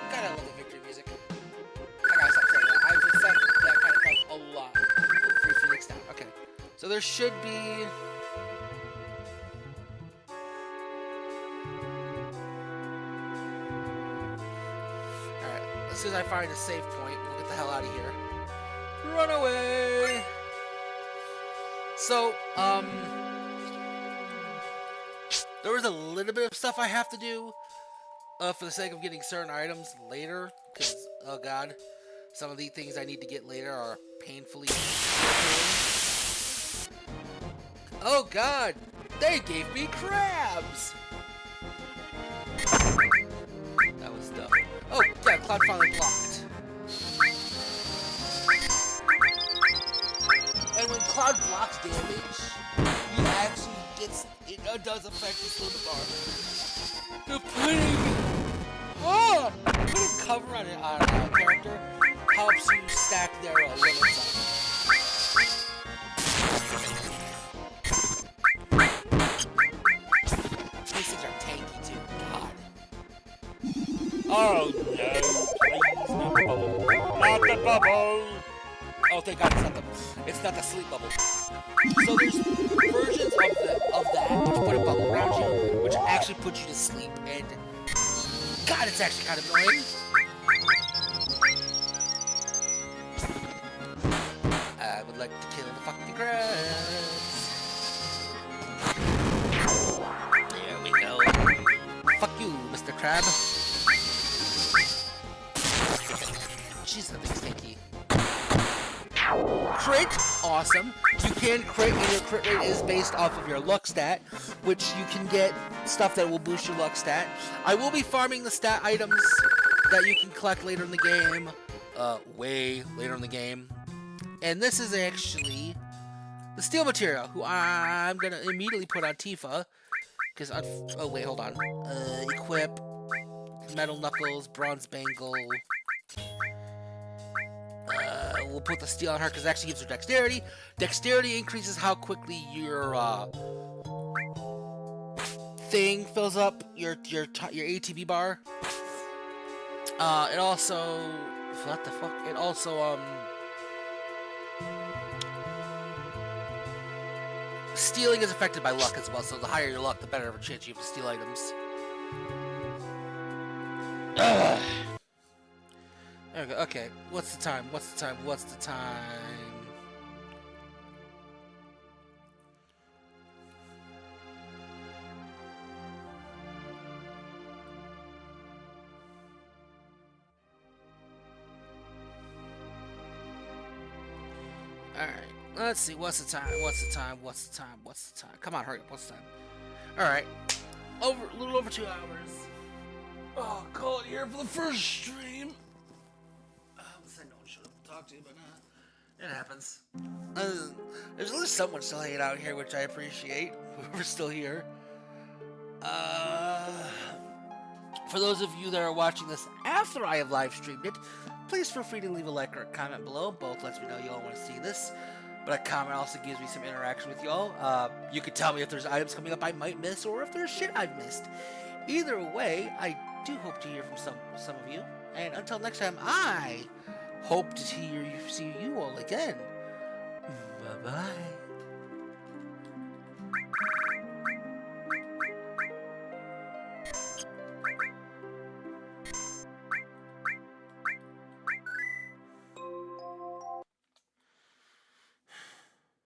God, I love the victory music. I gotta stop saying that. I've said that kind of stuff a lot. Free Phoenix down. Okay. So there should be. Alright. As soon as I find a save point, we'll get the hell out of here. Run away! So, there was a little bit of stuff I have to do for the sake of getting certain items later, because, oh god, some of the things I need to get later are painfully oh god, they gave me crabs! That was dumb. Oh, yeah, Cloud finally blocked. And when Cloud blocks damage, he actually gets, it does affect his limit bar. Putting cover on a character helps you stack their limits on. These things are tanky too, god. Oh no, please, not the bubble. Not the bubble! Oh, thank God, it's not the sleep bubble. So there's versions of that which put a bubble around you, which actually puts you to sleep, and God, it's actually kind of annoying. I would like to kill the fucking crabs. There we go. Fuck you, Mr. Crab. Jeez, that thing's stinky. Crit, awesome. You can crit, and your crit rate is based off of your luck stat, which you can get stuff that will boost your luck stat. I will be farming the stat items that you can collect later in the game, way later in the game. And this is actually The steel material, who I'm gonna immediately put on Tifa, because oh wait, hold on. Equip, metal knuckles, bronze bangle. We'll put the steel on her because it actually gives her dexterity. Dexterity increases how quickly your thing fills up your ATB bar. It also what the fuck? It also stealing is affected by luck as well. So the higher your luck, the better of a chance you have to steal items. Ugh. There we go. Okay, what's the time? What's the time? What's the time? Alright, let's see. What's the time? What's the time? What's the time? What's the time? Come on, hurry up. What's the time? Alright, a little over 2 hours. Oh, call it here for the first stream. I know one should have talked to you, but it happens. There's at least someone still hanging out here, which I appreciate. We're still here. For those of you that are watching this after I have live streamed it, please feel free to leave a like or a comment below. Both lets me know y'all want to see this. But a comment also gives me some interaction with y'all. You can tell me if there's items coming up I might miss, or if there's shit I've missed. Either way, I do hope to hear from some of you. And until next time, I hope to see you all again. Bye-bye.